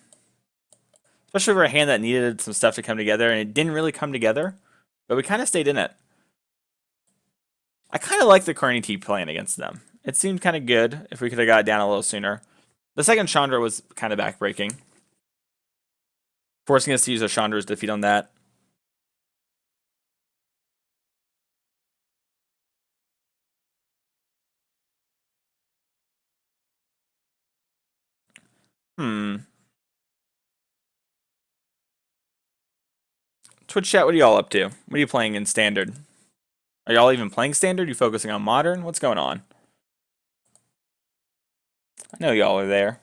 S1: Especially for a hand that needed some stuff to come together, and it didn't really come together. But we kind of stayed in it. I kind of like the Carnage T playing against them. It seemed kind of good if we could have got it down a little sooner. The second Chandra was kind of backbreaking. Forcing us to use a Chandra's defeat on that. Twitch chat, what are y'all up to? What are you playing in Standard? Are y'all even playing Standard? You focusing on Modern? What's going on? I know y'all are there.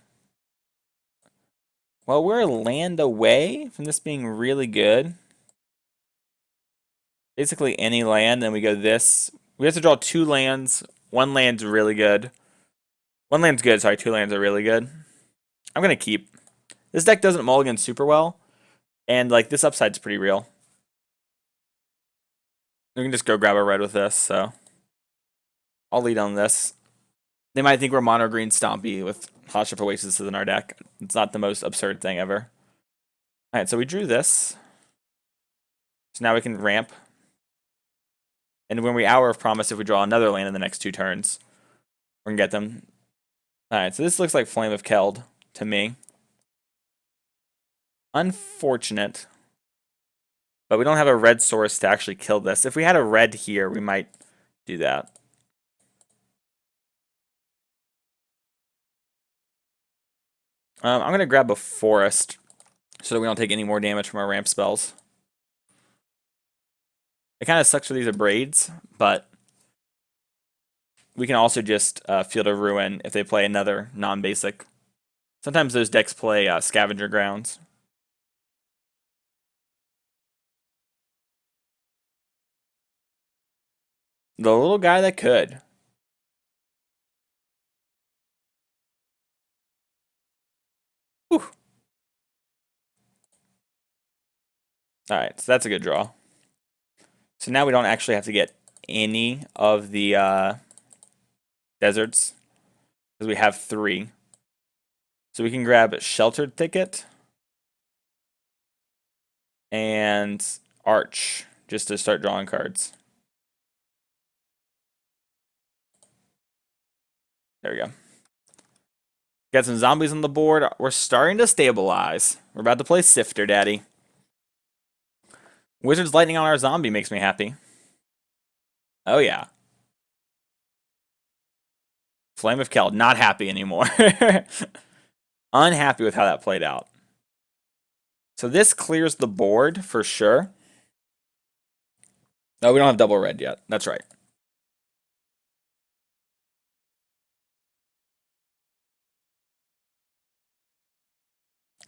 S1: Well, we're a land away from this being really good. Basically any land, then we go this. We have to draw 2 lands. 1 land's really good. 1 land's good, sorry, 2 lands are really good. I'm going to keep. This deck doesn't mulligan super well, and like this upside's pretty real. We can just go grab a red with this, so I'll lead on this. They might think we're mono green stompy with Hashep Oasis in our deck. It's not the most absurd thing ever. Alright, so we drew this. So now we can ramp. And when we Hour of Promise, if we draw another land in the next 2 turns, we can get them. Alright, so this looks like Flame of Keld to me. Unfortunate. But we don't have a red source to actually kill this. If we had a red here, we might do that. I'm going to grab a forest so that we don't take any more damage from our ramp spells. It kind of sucks for these Abrades, but we can also just Field of Ruin if they play another non-basic. Sometimes those decks play Scavenger Grounds. The little guy that could. Whew. Alright, so that's a good draw. So now we don't actually have to get any of the deserts, because we have 3. So we can grab Sheltered Thicket and Arch, just to start drawing cards. There we go. Got some zombies on the board. We're starting to stabilize. We're about to play Sifter, Daddy. Wizard's Lightning on our zombie makes me happy. Oh, yeah. Flame of Keld, not happy anymore. Unhappy with how that played out. So this clears the board for sure. No, we don't have double red yet. That's right.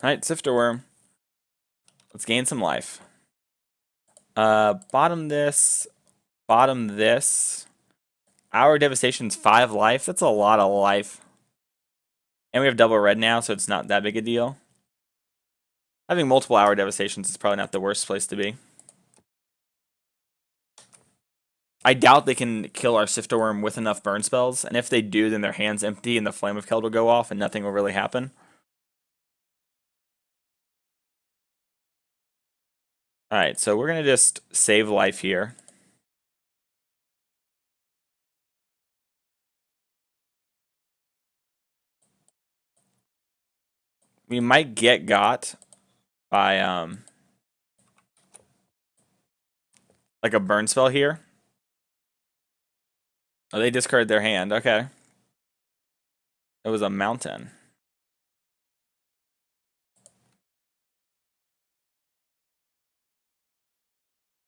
S1: Alright, Sifter Wurm. Let's gain some life. Bottom this. Bottom this. Hour of Devastation's 5 life. That's a lot of life. And we have double red now, so it's not that big a deal. Having multiple Hour of Devastations is probably not the worst place to be. I doubt they can kill our Sifter Wurm with enough burn spells, and if they do, then their hand's empty and the Flame of Keld will go off and nothing will really happen. Alright, so we're going to just save life here. We might get got by like a burn spell here. Oh, they discard their hand. Okay. It was a mountain.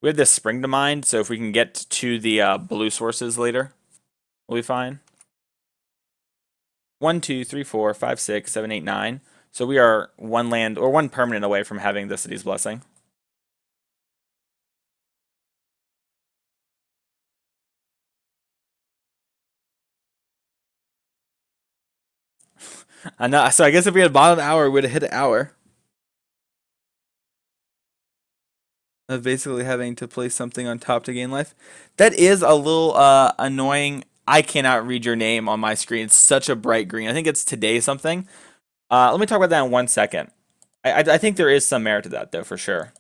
S1: We have this spring to mine, so if we can get to the blue sources later, we'll be fine. 1, 2, 3, 4, 5, 6, 7, 8, 9. So we are one land or one permanent away from having the city's blessing. I know. So I guess if we had bottom hour, we would have hit an hour. Of basically having to place something on top to gain life. That is a little annoying. I cannot read your name on my screen. It's such a bright green. I think it's today something. Let me talk about that in 1 second. I think there is some merit to that, though, for sure.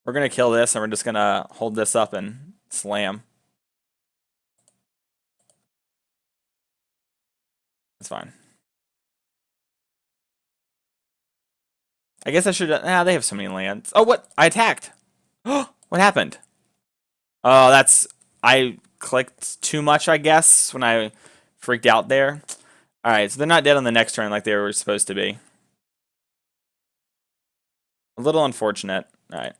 S1: We're going to kill this, and we're just going to hold this up and slam. That's fine. I guess I should... they have so many lands. Oh, what? I attacked. What happened? Oh, that's... I clicked too much, I guess, when I freaked out there. Alright, so they're not dead on the next turn like they were supposed to be. A little unfortunate. Alright.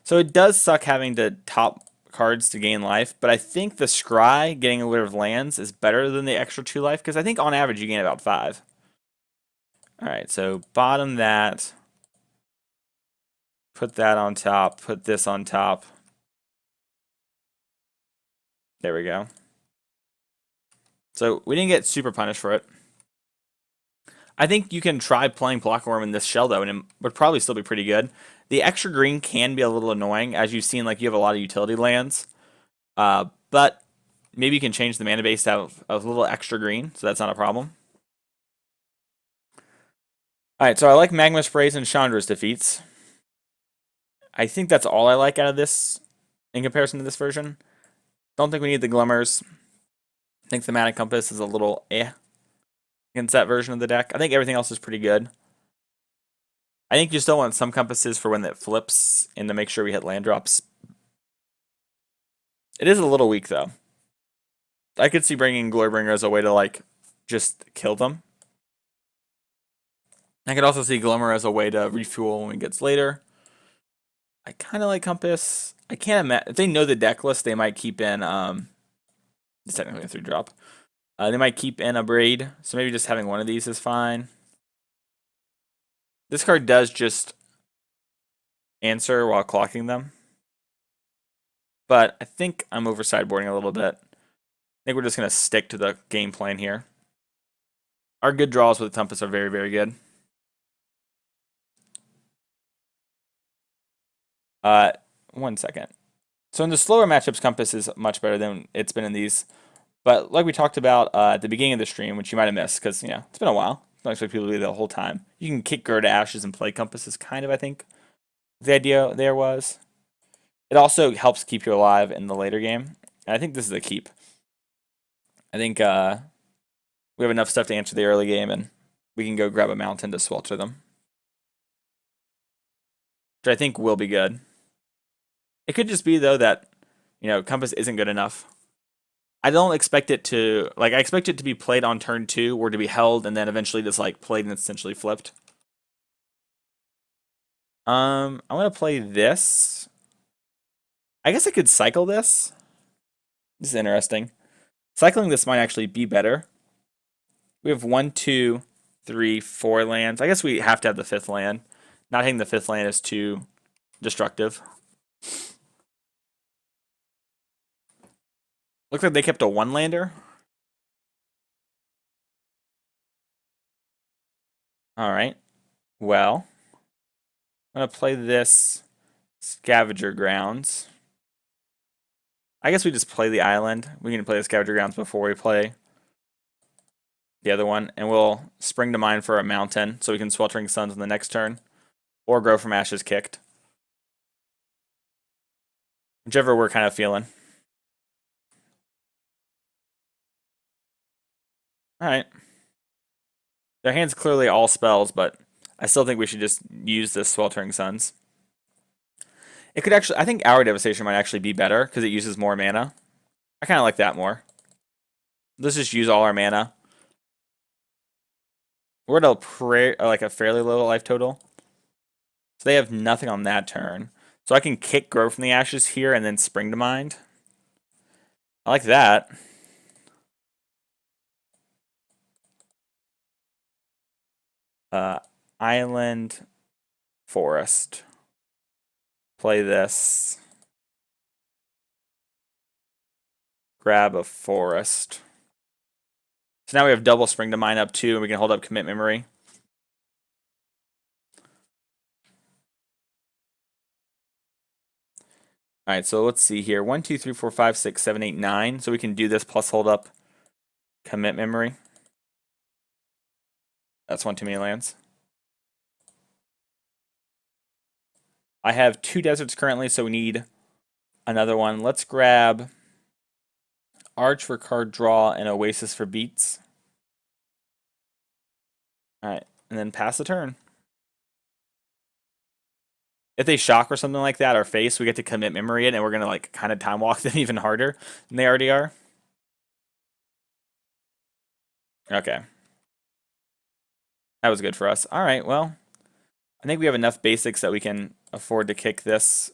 S1: So it does suck having to top cards to gain life, but I think the Scry getting rid of lands is better than the extra 2 life, because I think on average you gain about 5. Alright, so bottom that. Put that on top. Put this on top. There we go. So we didn't get super punished for it. I think you can try playing Block Worm in this shell, though, and it would probably still be pretty good. The extra green can be a little annoying, as you've seen, like, you have a lot of utility lands. But maybe you can change the mana base to have a little extra green, so that's not a problem. Alright, so I like Magma Sprays and Chandra's defeats. I think that's all I like out of this in comparison to this version. Don't think we need the Glimmers. I think Thaumatic Compass is a little against that version of the deck. I think everything else is pretty good. I think you still want some compasses for when it flips and to make sure we hit land drops. It is a little weak, though. I could see bringing Glorybringer as a way to, like, just kill them. I could also see Glimmer as a way to refuel when it gets later. I kind of like Compass. I can't imagine. If they know the deck list, they might keep in... it's technically a 3-drop. They might keep in Abrade, so maybe just having one of these is fine. This card does just answer while clocking them. But I think I'm over sideboarding a little bit. I think we're just going to stick to the game plan here. Our good draws with Compass are very, very good. 1 second. So in the slower matchups, Compass is much better than it's been in these. But like we talked about at the beginning of the stream, which you might have missed, because, you know, it's been a while. I don't expect people to be there the whole time. You can kick Gur to Ashes and play Compasses, kind of, I think, the idea there was. It also helps keep you alive in the later game. And I think this is a keep. I think we have enough stuff to answer the early game, and we can go grab a mountain to swelter them. Which I think will be good. It could just be, though, that, you know, Compass isn't good enough. I don't expect it to, like, I expect it to be played on turn 2, or to be held, and then eventually just, like, played and essentially flipped. I'm going to play this. I guess I could cycle this. This is interesting. Cycling this might actually be better. We have 1, 2, 3, 4 lands. I guess we have to have the 5th land. Not hitting the 5th land is too destructive. Looks like they kept a 1-lander. Alright. Well, I'm going to play this Scavenger Grounds. I guess we just play the island. We can play the Scavenger Grounds before we play the other one. And we'll spring to mine for a mountain so we can Sweltering Suns on the next turn. Or Grow from Ashes kicked. Whichever we're kind of feeling. Alright. Their hand's clearly all spells, but I still think we should just use this Sweltering Suns. It could actually, I think Hour of Devastation might actually be better because it uses more mana. I kind of like that more. Let's just use all our mana. We're at like a fairly low life total. So they have nothing on that turn. So I can kick Grow from the Ashes here and then Spring to Mind. I like that. Island, Forest. Play this. Grab a Forest. So now we have double Spring to Mind up too, and we can hold up Commit Memory. All right, so let's see here. 1, 2, 3, 4, 5, 6, 7, 8, 9. So we can do this plus hold up Commit Memory. That's one too many lands. I have 2 deserts currently, so we need another one. Let's grab Arch for card draw and Oasis for beats. All right, and then pass the turn. If they shock or something like that, our face, we get to Commit Memory it, and we're going to like kind of time walk them even harder than they already are. Okay. That was good for us. All right, well, I think we have enough basics that we can afford to kick this.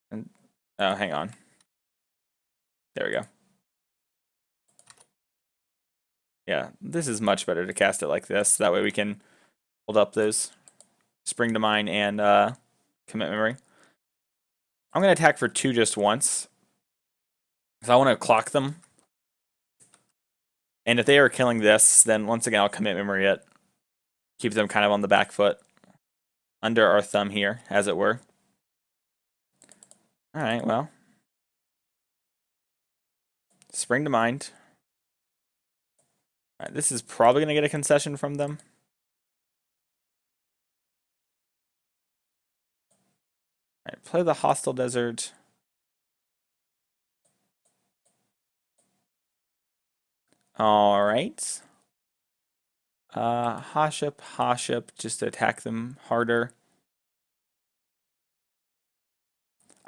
S1: And, oh, hang on. There we go. Yeah, this is much better to cast it like this. That way we can hold up those Spring to Mind and Commit Memory. I'm going to attack for 2 just once, because I want to clock them. And if they are killing this, then once again I'll Commit Memory it. Keep them kind of on the back foot. Under our thumb here, as it were. Alright, well. Spring to Mind. Alright, this is probably going to get a concession from them. Alright, play the Hostile Desert. Alright. Hashep, just to attack them harder.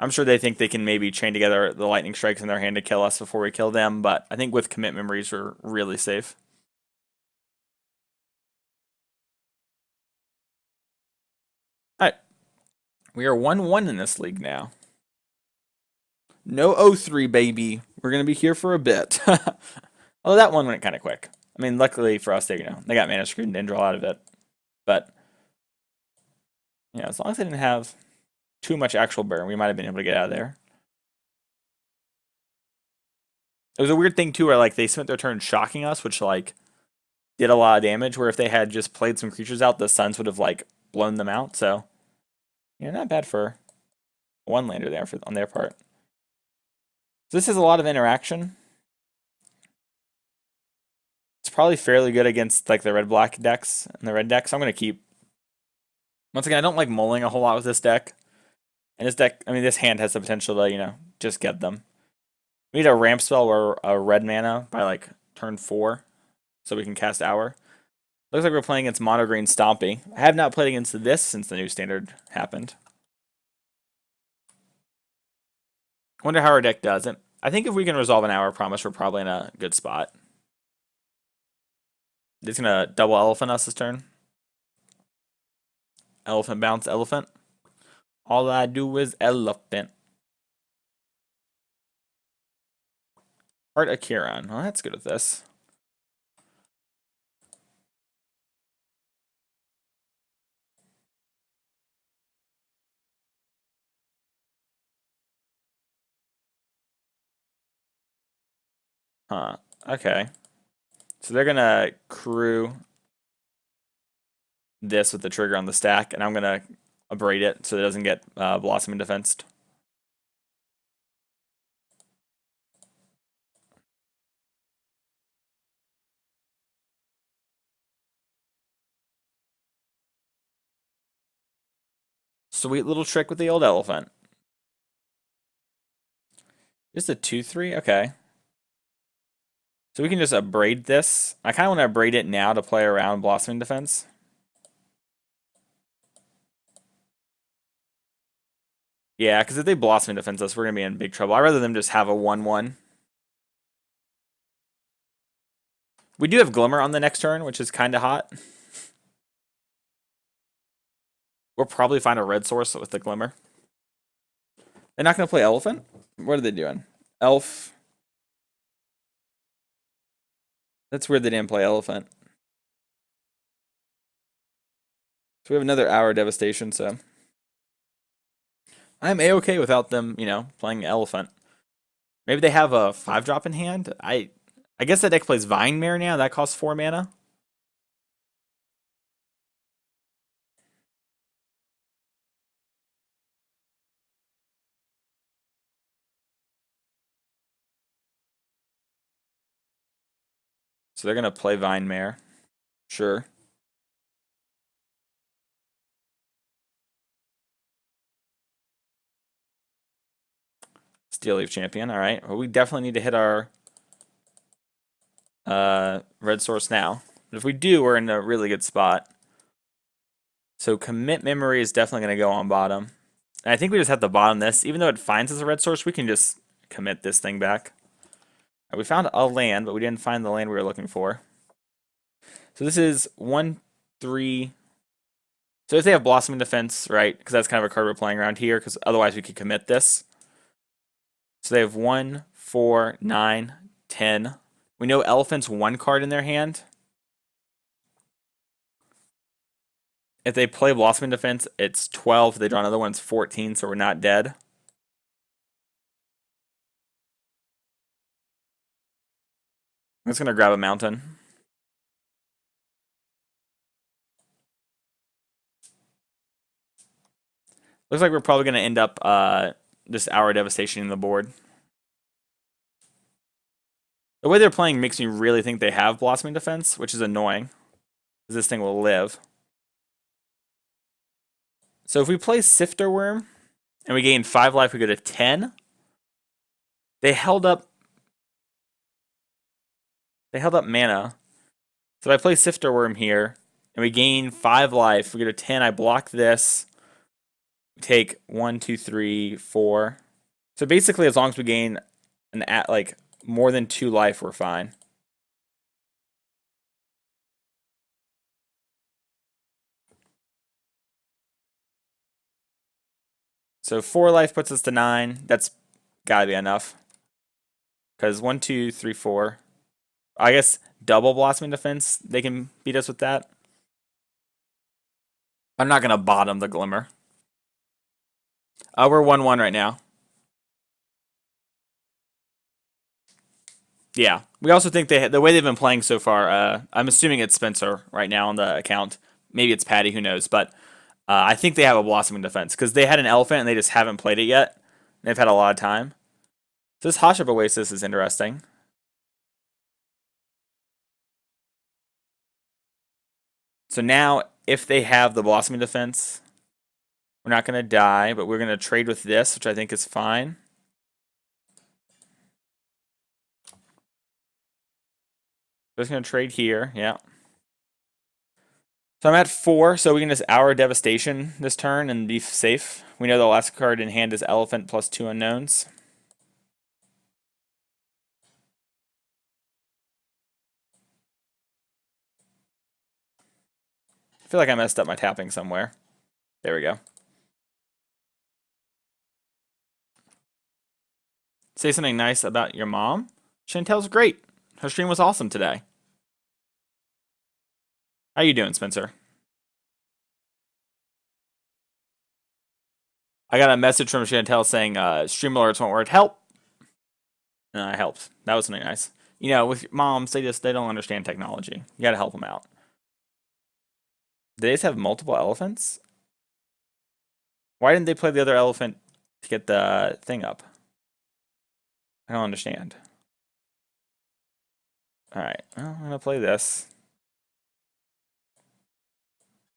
S1: I'm sure they think they can maybe chain together the lightning strikes in their hand to kill us before we kill them, but I think with Commit Memories we're really safe. Alright. We are 1-1 in this league now. No 0-3, baby. We're going to be here for a bit. Although that one went kind of quick. I mean, luckily for us, they got Mana Screwed and didn't draw out of it. But, as long as they didn't have too much actual burn, we might have been able to get out of there. It was a weird thing, too, where, like, they spent their turn shocking us, which, like, did a lot of damage, where if they had just played some creatures out, the Suns would have, like, blown them out. So, not bad for one lander there on their part. So this is a lot of interaction. It's probably fairly good against like the red-black decks and the red deck, so I'm going to keep. Once again, I don't like mulling a whole lot with this deck. And this deck, I mean, this hand has the potential to, just get them. We need a ramp spell or a red mana by like turn 4, so we can cast Hour. Looks like we're playing against Mono Green Stompy. I have not played against this since the new standard happened. Wonder how our deck does it. I think if we can resolve an Hour Promise, we're probably in a good spot. It's gonna double elephant us this turn. Elephant bounce elephant. All I do is elephant. Heart of Chiron. Well, that's good with this. Huh. Okay. So they're gonna crew this with the trigger on the stack, and I'm gonna abrade it so it doesn't get blossoming defensed. Sweet little trick with the old elephant. Just a 2/3? Okay. So we can just abrade this. I kind of want to abrade it now to play around blossoming defense. Yeah, because if they Blossoming Defense us, we're going to be in big trouble. I'd rather them just have a 1/1. We do have Glimmer on the next turn, which is kind of hot. We'll probably find a red source with the Glimmer. They're not going to play Elephant? What are they doing? Elf. That's weird they didn't play Elephant. So we have another Hour of Devastation, so I'm A-okay without them, you know, playing Elephant. Maybe they have a 5-drop in hand? I guess that deck plays Vine Mare now. That costs 4 mana. So they're going to play Vine Mare. Sure. Steel Leaf Champion. All right. Well, we definitely need to hit our red source now. But if we do, we're in a really good spot. So Commit Memory is definitely going to go on bottom. And I think we just have to bottom this. Even though it finds us a red source, we can just commit this thing back. Right, we found a land, but we didn't find the land we were looking for. So this is 1, 3. So if they have Blossoming Defense, right? Because that's kind of a card we're playing around here. Because otherwise we could commit this. So they have 1, 4, 9, 10. We know Elephant's 1 card in their hand. If they play Blossoming Defense, it's 12. If they draw another one, it's 14, so we're not dead. I'm just going to grab a mountain. Looks like we're probably going to end up just Hour of Devastation in the board. The way they're playing makes me really think they have Blossoming Defense, which is annoying, because this thing will live. So if we play Sifter Wurm, and we gain 5 life, we go to 10. They held up mana. So if I play Sifter Wurm here, and we gain 5 life, we go to 10, I block this. We take 1, 2, 3, 4. So basically, as long as we gain like more than 2 life, we're fine. So 4 life puts us to 9. That's gotta be enough. Because 1, 2, 3, 4. I guess double Blossoming Defense, they can beat us with that. I'm not gonna bottom the Glimmer. We're 1-1 right now. Yeah. We also think the way they've been playing so far, I'm assuming it's Spencer right now on the account. Maybe it's Patty, who knows. But I think they have a Blossoming Defense because they had an Elephant and they just haven't played it yet. They've had a lot of time. So this Hashep Oasis is interesting. So now, if they have the Blossoming Defense, we're not going to die, but we're going to trade with this, which I think is fine. Just going to trade here, yeah. So I'm at 4, so we can just Hour of Devastation this turn and be safe. We know the last card in hand is Elephant plus 2 unknowns. I feel like I messed up my tapping somewhere. There we go. Say something nice about your mom. Chantel's great. Her stream was awesome today. How you doing, Spencer? I got a message from Chantel saying stream alerts won't work. Help! And I helped. That was something nice. You know, with moms, they don't understand technology. You gotta help them out. Do they just have multiple elephants? Why didn't they play the other elephant to get the thing up? I don't understand. Alright, well, I'm gonna play this.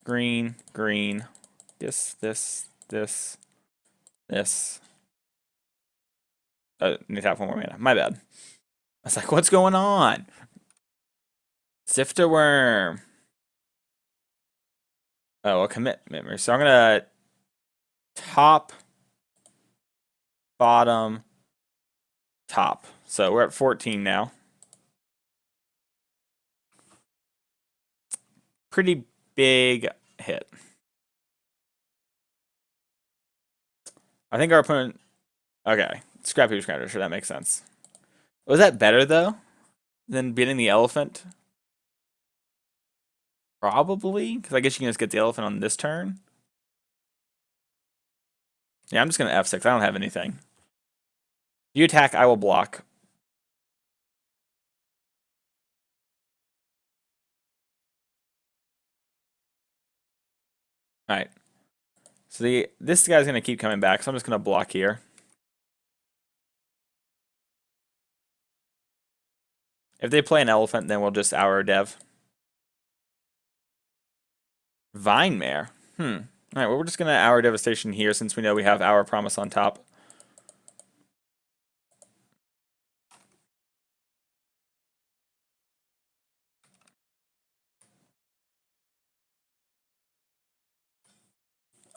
S1: Green, green. This. Need to tap 1 more mana. My bad. I was like, what's going on? Sifter Wurm. Oh, a commit memory. So I'm gonna top bottom, top. So we're at 14 now. Pretty big hit. I think our opponent... Okay, Scrappy Scrounger, sure, that makes sense. Was that better, though, than beating the elephant? Probably, because I guess you can just get the elephant on this turn. Yeah, I'm just going to F6. I don't have anything. You attack, I will block. Alright. So this guy's going to keep coming back, so I'm just going to block here. If they play an elephant, then we'll just Hour of Dev. Vine Mare. Alright, well, we're just going to Hour of Devastation here since we know we have Hour of Promise on top.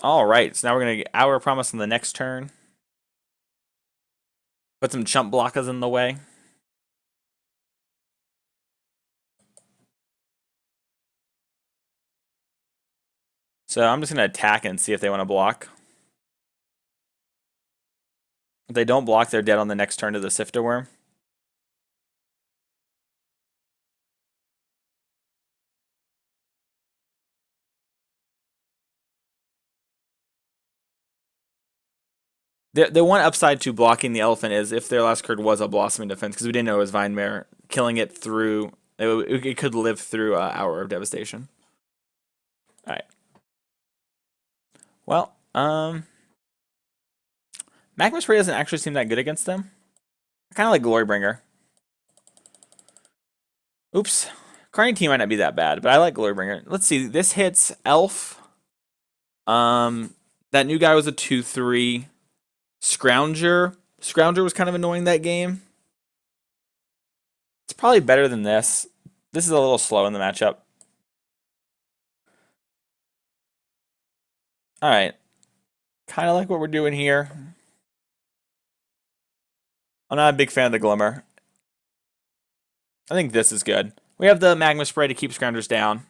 S1: Alright, so now we're going to get Hour of Promise on the next turn. Put some chump blockers in the way. So I'm just going to attack and see if they want to block. If they don't block, they're dead on the next turn to the Sifter Wurm. The one upside to blocking the elephant is if their last card was a Blossoming Defense, because we didn't know it was Vine Mare, killing it through, it could live through Hour of Devastation. Alright. Well, Magma Spray doesn't actually seem that good against them. I kind of like Glorybringer. Oops. Carnage Tyrant might not be that bad, but I like Glorybringer. Let's see. This hits Elf. That new guy was a 2/3. Scrounger. Scrounger was kind of annoying that game. It's probably better than this. This is a little slow in the matchup. Alright. Kind of like what we're doing here. I'm not a big fan of the Glimmer. I think this is good. We have the Magma Spray to keep Scroungers down.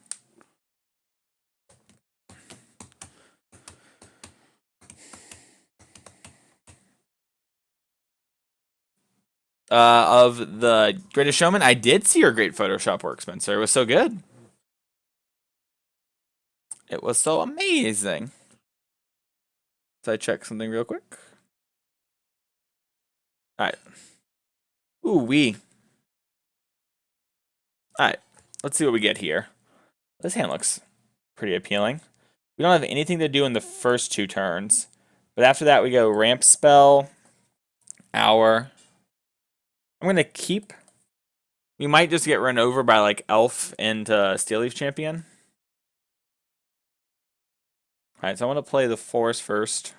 S1: Of the Greatest Showman, I did see your great Photoshop work, Spencer. It was so good. It was so amazing. So I check something real quick. Alright. Ooh, wee. Alright. Let's see what we get here. This hand looks pretty appealing. We don't have anything to do in the first 2 turns. But after that, we go Ramp Spell, Hour. I'm going to keep. We might just get run over by like Elf and Steel Leaf Champion. Alright, so I want to play the Forest first.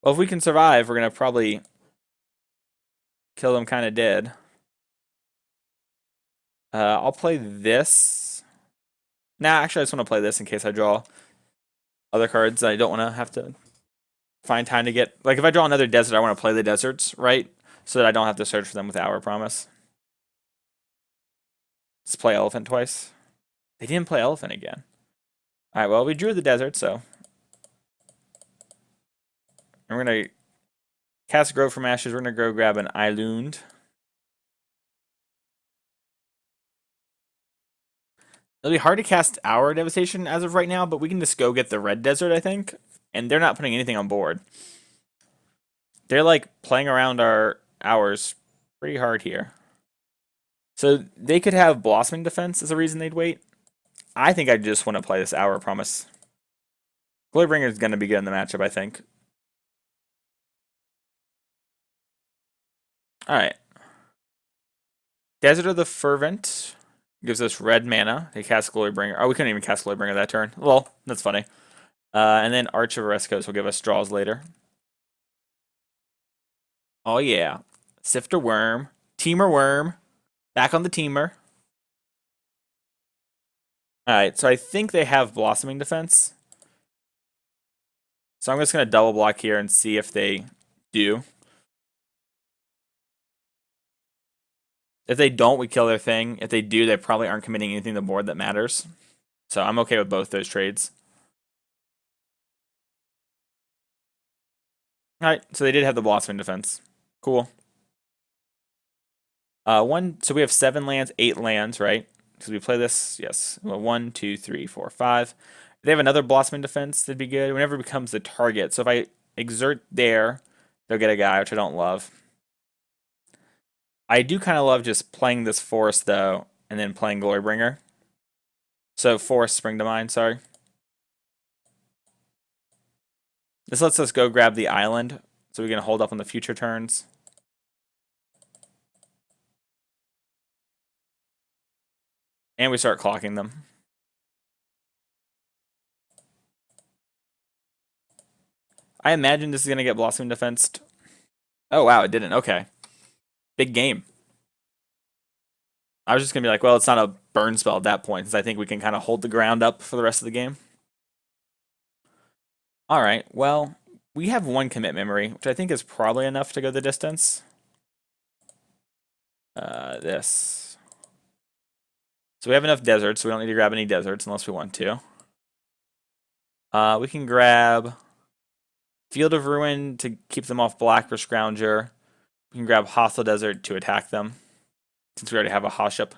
S1: Well, if we can survive, we're going to probably kill them kind of dead. I'll play this. Nah, actually, I just want to play this in case I draw other cards. I don't want to have to find time to get... Like, if I draw another desert, I want to play the deserts, right? So that I don't have to search for them with Hour Promise. Let's play Elephant twice. They didn't play Elephant again. Alright, well, we drew the desert, so... And we're going to cast Grow from Ashes. We're going to go grab an Eilund. It'll be hard to cast Hour of Devastation as of right now, but we can just go get the red desert, I think. And they're not putting anything on board. They're like playing around our hours pretty hard here. So they could have Blossoming Defense as a reason they'd wait. I think I just want to play this Hour of Promise. Glorybringer is going to be good in the matchup, I think. Alright. Desert of the Fervent gives us red mana. They cast Glorybringer. Oh, we couldn't even cast Glorybringer that turn. Well, that's funny. And then Arch of Orazca will give us draws later. Oh yeah. Sifter Wurm. Temur Wurm. Back on the Temur. Alright, so I think they have Blossoming Defense. So I'm just going to double block here and see if they do. If they don't, we kill their thing. If they do, they probably aren't committing anything to the board that matters. So I'm okay with both those trades. Alright, so they did have the Blossoming Defense. Cool. So we have 7 lands, 8 lands, right? Because we play this, yes. Well, 1, 2, 3, 4, 5. If they have another Blossoming Defense, that'd be good. Whenever it becomes the target. So if I exert there, they'll get a guy, which I don't love. I do kind of love just playing this Forest, though, and then playing Glorybringer. So Forest spring to mind, sorry. This lets us go grab the island, so we can hold up on the future turns. And we start clocking them. I imagine this is going to get Blossoming Defensed. Oh, wow, it didn't. Okay. Big game. I was just going to be like, well, it's not a burn spell at that point, since I think we can kind of hold the ground up for the rest of the game. Alright, well, we have 1 commit memory, which I think is probably enough to go the distance. This. So we have enough deserts, so we don't need to grab any deserts unless we want to. We can grab Field of Ruin to keep them off black for Scrounger. We can grab Hostile Desert to attack them, since we already have a Hashep.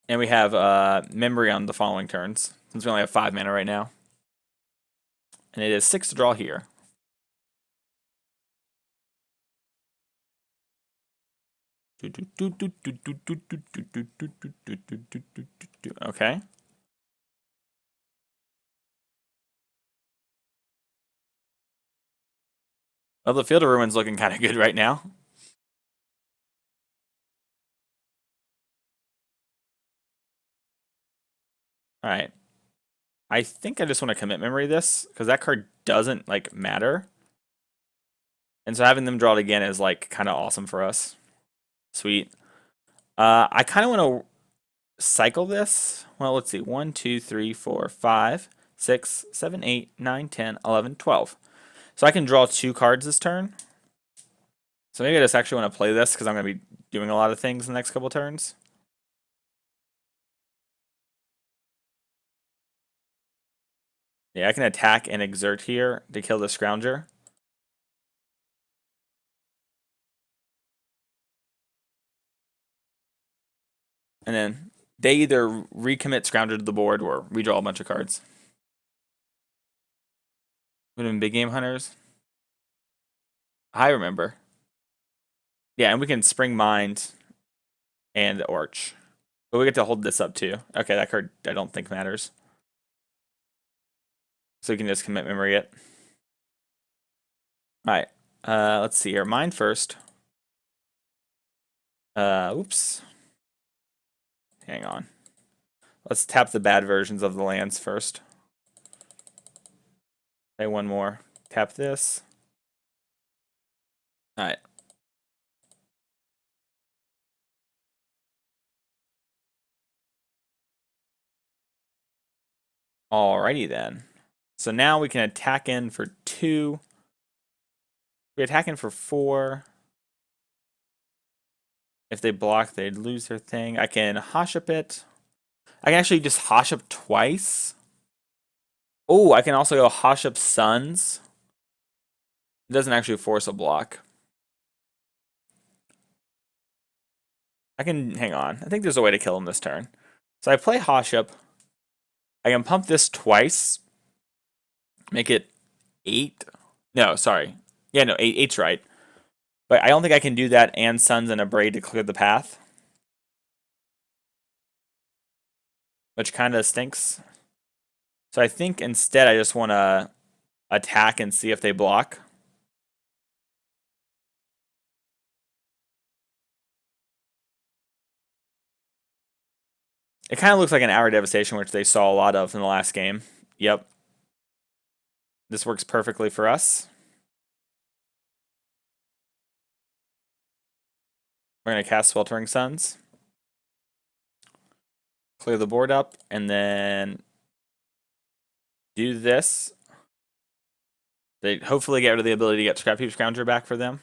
S1: And we have Memory on the following turns, since we only have 5 mana right now. And it is 6 to draw here. Okay. Well, the Field of Ruin's looking kind of good right now. Alright. I think I just want to commit memory this, because that card doesn't, like, matter. And so having them draw it again is, like, kind of awesome for us. Sweet. I kind of want to cycle this. Well, let's see. 1, 2, 3, 4, 5, 6, 7, 8, 9, 10, 11, 12. So I can draw 2 cards this turn. So maybe I just actually want to play this because I'm going to be doing a lot of things in the next couple turns. Yeah, I can attack and exert here to kill the Scrounger. And then they either recommit Scrounger to the board or redraw a bunch of cards. Would have been big game hunters. I remember. Yeah, and we can Spring Mind and Arch. But we get to hold this up too. Okay, that card I don't think matters. So we can just commit memory it. Alright. Let's see here. Mine first. Oops. Hang on. Let's tap the bad versions of the lands first. Okay, 1 more. Tap this. Alright. Alrighty then. So now we can attack in for 2. We attack in for 4. If they block, they'd lose their thing. I can Hashep it. I can actually just Hashep twice. Oh, I can also go Hashep Suns. It doesn't actually force a block. I can, hang on. I think there's a way to kill him this turn. So I play Hashep. I can pump this twice. Make it 8. No, sorry. Yeah, no, 8's right. But I don't think I can do that and Suns and Abrade to clear the path. Which kind of stinks. So I think instead I just want to attack and see if they block. It kind of looks like an Hour of Devastation, which they saw a lot of in the last game. Yep. This works perfectly for us. We're going to cast Sweltering Suns. clear the board up, and then do this. They hopefully get rid of the ability to get Scrapheap Scrounger back for them.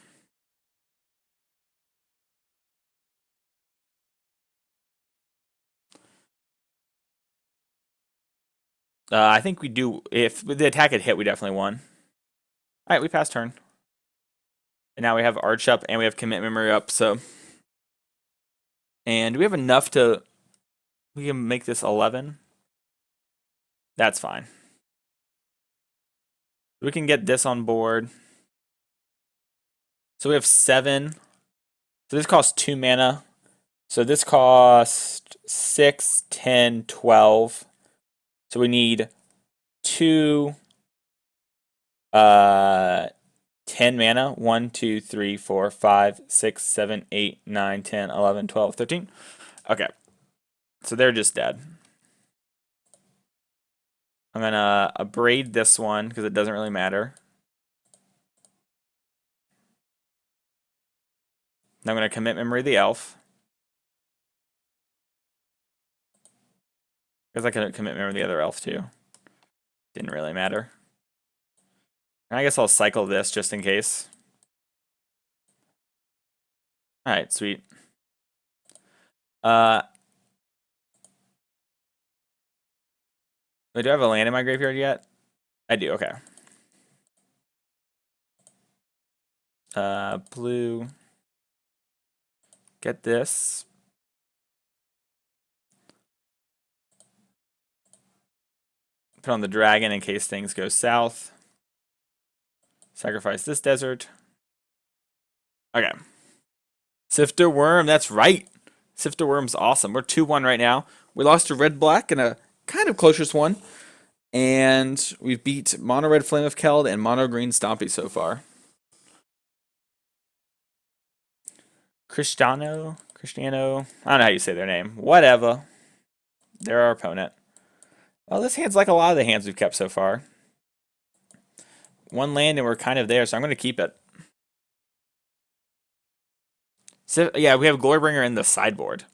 S1: I think we do. If the attack had hit, we definitely won. All right, we passed turn. And now we have Arch up and we have Commit Memory up. So, and we have enough to. We can make this 11. That's fine. We can get this on board. So we have 7. So this costs 2 mana. So this costs 6, 10, 12. So we need 2 10 mana. 1, 2, 3, 4, 5, 6, 7, 8, 9, 10, 11, 12, 13. Okay. So they're just dead. I'm going to Abrade this one because it doesn't really matter. Now I'm going to Commit Memory the Elf. Because I can Commit Memory the other elf too. Didn't really matter. And I guess I'll cycle this just in case. Alright, sweet. Wait, do I have a land in my graveyard yet? I do, okay. Blue. Get this. Put on the dragon in case things go south. Sacrifice this desert. Okay. Sifter Wurm, that's right. Sifter Wurm's awesome. We're 2-1 right now. We lost to red-black in a kind of closest one. And we've beat Mono Red Flame of Keld and Mono Green Stompy so far. Cristiano, I don't know how you say their name. Whatever. They're our opponent. Well, this hand's like a lot of the hands we've kept so far. 1 land and we're kind of there, so I'm going to keep it. So, yeah, we have Glorybringer in the sideboard.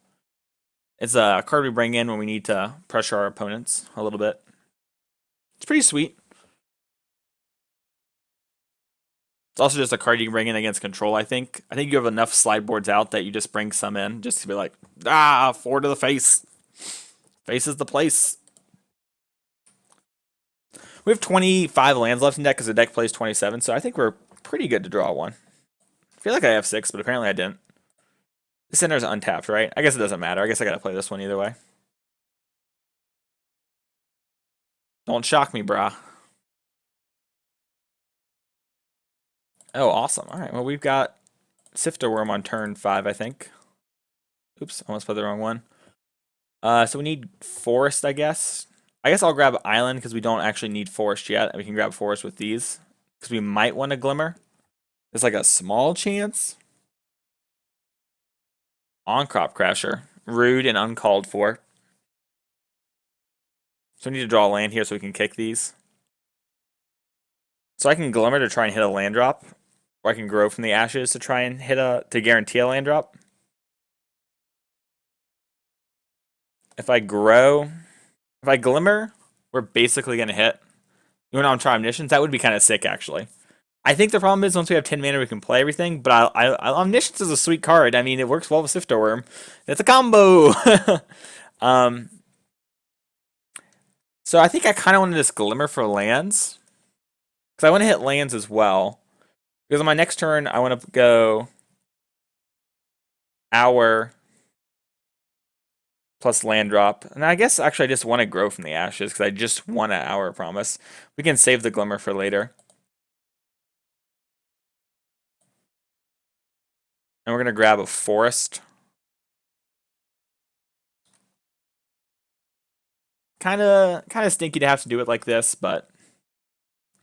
S1: It's a card we bring in when we need to pressure our opponents a little bit. It's pretty sweet. It's also just a card you can bring in against control, I think. I think you have enough sideboards out that you just bring some in just to be like, 4 to the face. Face is the place. We have 25 lands left in deck because the deck plays 27, so I think we're pretty good to draw one. I feel like I have 6, but apparently I didn't. The center's untapped, right? I guess it doesn't matter. I guess I gotta play this one either way. Don't shock me, brah. Oh, awesome. All right, well, we've got Sifter Wurm on turn 5, I think. Oops, almost put the wrong one. So we need Forest, I guess. I guess I'll grab Island because we don't actually need Forest yet. We can grab Forest with these because we might want a Glimmer. There's like a small chance. On-Crop Crasher. Rude and uncalled for. So we need to draw a land here so we can kick these. So I can Glimmer to try and hit a land drop. Or I can Grow from the Ashes to try and hit to guarantee a land drop. If I Glimmer, we're basically going to hit. You want to try Omniscience? That would be kind of sick, actually. I think the problem is once we have 10 mana, we can play everything. But Omniscience is a sweet card. I mean, it works well with Sifter Wurm. It's a combo. So I think I kind of want to just Glimmer for lands. Because I want to hit lands as well. Because on my next turn, I want to go Hour plus land drop. And I guess actually I just want to Grow from the Ashes because I just want an Hour Promise. We can save the Glimmer for later. And we're going to grab a Forest. Kind of stinky to have to do it like this, but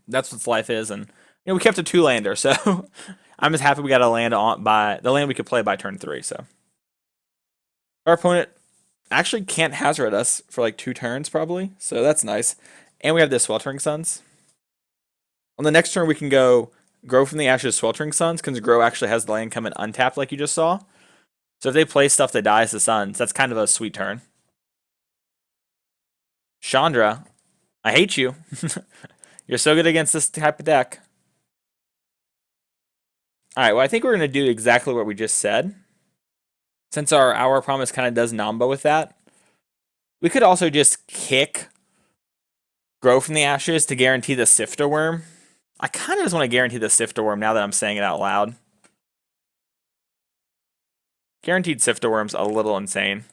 S1: that's what life is. And we kept a 2-lander, so I'm just happy we got a land by the land we could play by turn 3. So our opponent actually can't hazard us for like 2 turns probably, so that's nice. And we have this Sweltering Suns. On the next turn, we can go Grow from the Ashes Sweltering Suns, because Grow actually has the land come in untapped like you just saw. So if they play stuff that dies to Suns, that's kind of a sweet turn. Chandra, I hate you. You're so good against this type of deck. Alright, well, I think we're going to do exactly what we just said. Since our Hour of Promise kind of does Namba with that, we could also just kick Grow from the Ashes to guarantee the Sifter Wurm. I kind of just want to guarantee the Sifter Wurm now that I'm saying it out loud. Guaranteed Sifter Wurm's a little insane.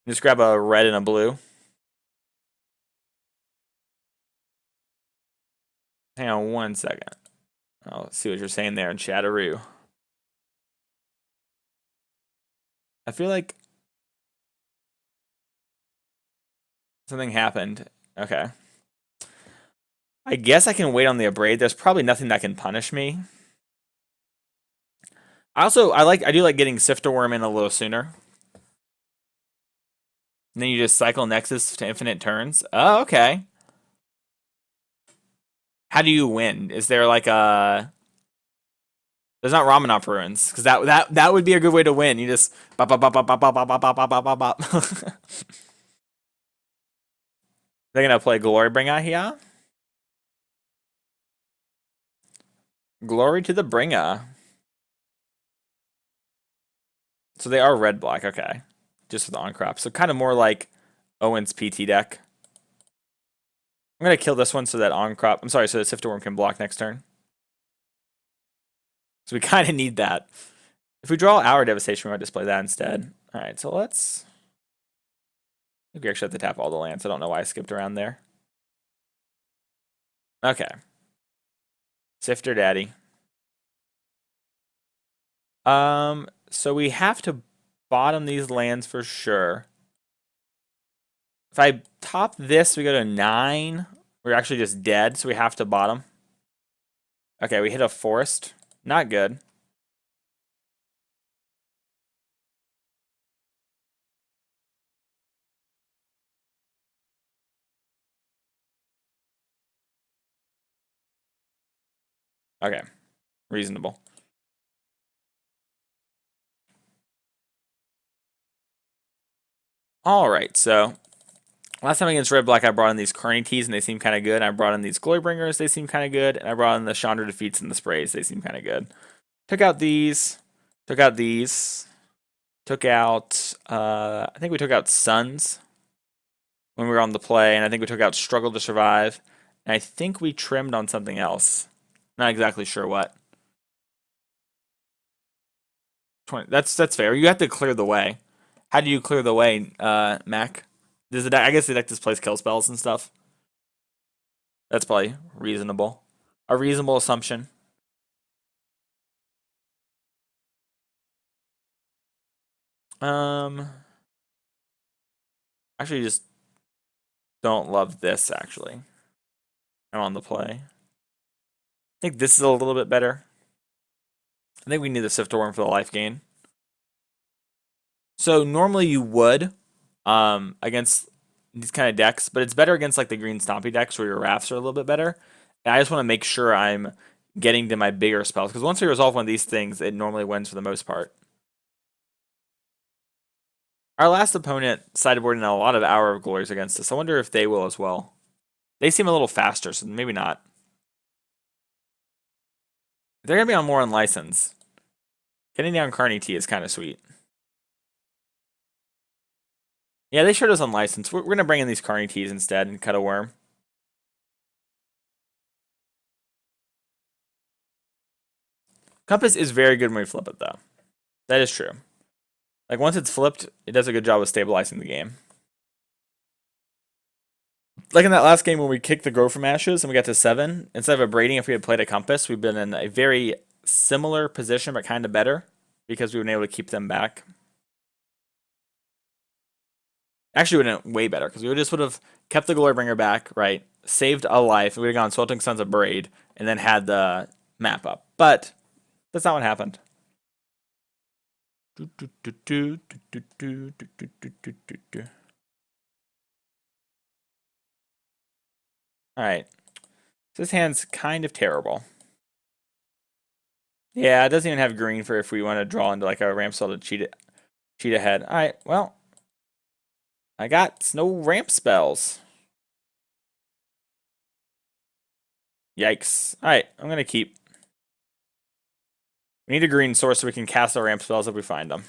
S1: Just grab a red and a blue. Hang on one second. I'll see what you're saying there in Chatteroo. I feel like something happened. Okay. I guess I can wait on the Abrade. There's probably nothing that can punish me. I do like getting Sifter Wurm in a little sooner. And then you just cycle Nexus to infinite turns. Oh, okay. How do you win? Is there like a... There's not Ramanop ruins, because that would be a good way to win. You just bop bop bop bop bop bop bop bop bop bop bop. They're gonna play Glorybringer here. Glory to the bringer. So they are red black, okay. Just with on crop. So kind of more like Owen's PT deck. I'm gonna kill this one so that on crop. I'm sorry, so that Sifter Wurm can block next turn. So we kind of need that. If we draw Hour of Devastation, we might display that instead. All right, so let's... I think we actually have to tap all the lands. I don't know why I skipped around there. Okay. Sifter Daddy. So we have to bottom these lands for sure. If I top this, we go to 9. We're actually just dead, so we have to bottom. Okay, we hit a forest. Not good. Okay. Reasonable. Alright, so last time against Red Black, I brought in these Carnities and they seem kind of good. I brought in these Glorybringers, they seem kind of good. And I brought in the Chandra Defeats and the Sprays, they seem kind of good. Took out these. Took out these. Took out, I think we took out Suns when we were on the play. And I think we took out Struggle to Survive. And I think we trimmed on something else. Not exactly sure what. 20, that's fair. You have to clear the way. How do you clear the way, Mac? I guess the deck displays kill spells and stuff. That's probably reasonable. A reasonable assumption. Actually, just don't love this, actually. I'm on the play. I think this is a little bit better. I think we need the Sifter Wurm for the life gain. So normally you would against these kind of decks, but it's better against like the green stompy decks where your rafts are a little bit better. And I just want to make sure I'm getting to my bigger spells, because once we resolve one of these things, it normally wins for the most part. Our last opponent sideboarded in a lot of Hour of Glories against us. I wonder if they will as well. They seem a little faster, so maybe not. They're going to be on more unlicensed. Getting down Carnage T is kind of sweet. Yeah, they showed us unlicensed. We're going to bring in these Carnage Ts instead and cut a worm. Compass is very good when we flip it, though. That is true. Like, once it's flipped, it does a good job of stabilizing the game. Like in that last game when we kicked the Grow from Ashes and we got to 7, instead of abrading if we had played a Compass, we've been in a very similar position, but kind of better, because we've been able to keep them back. Actually, we been way better, because we just would have kept the Glorybringer back, right? Saved a life. We would have gone Sweltering Suns Abrade, and then had the map up. But that's not what happened. Alright. This hand's kind of terrible. Yeah, it doesn't even have green for if we want to draw into like a ramp spell to cheat ahead. Alright, well. I got no ramp spells. Yikes. Alright, I'm going to keep. We need a green source so we can cast our ramp spells if we find them.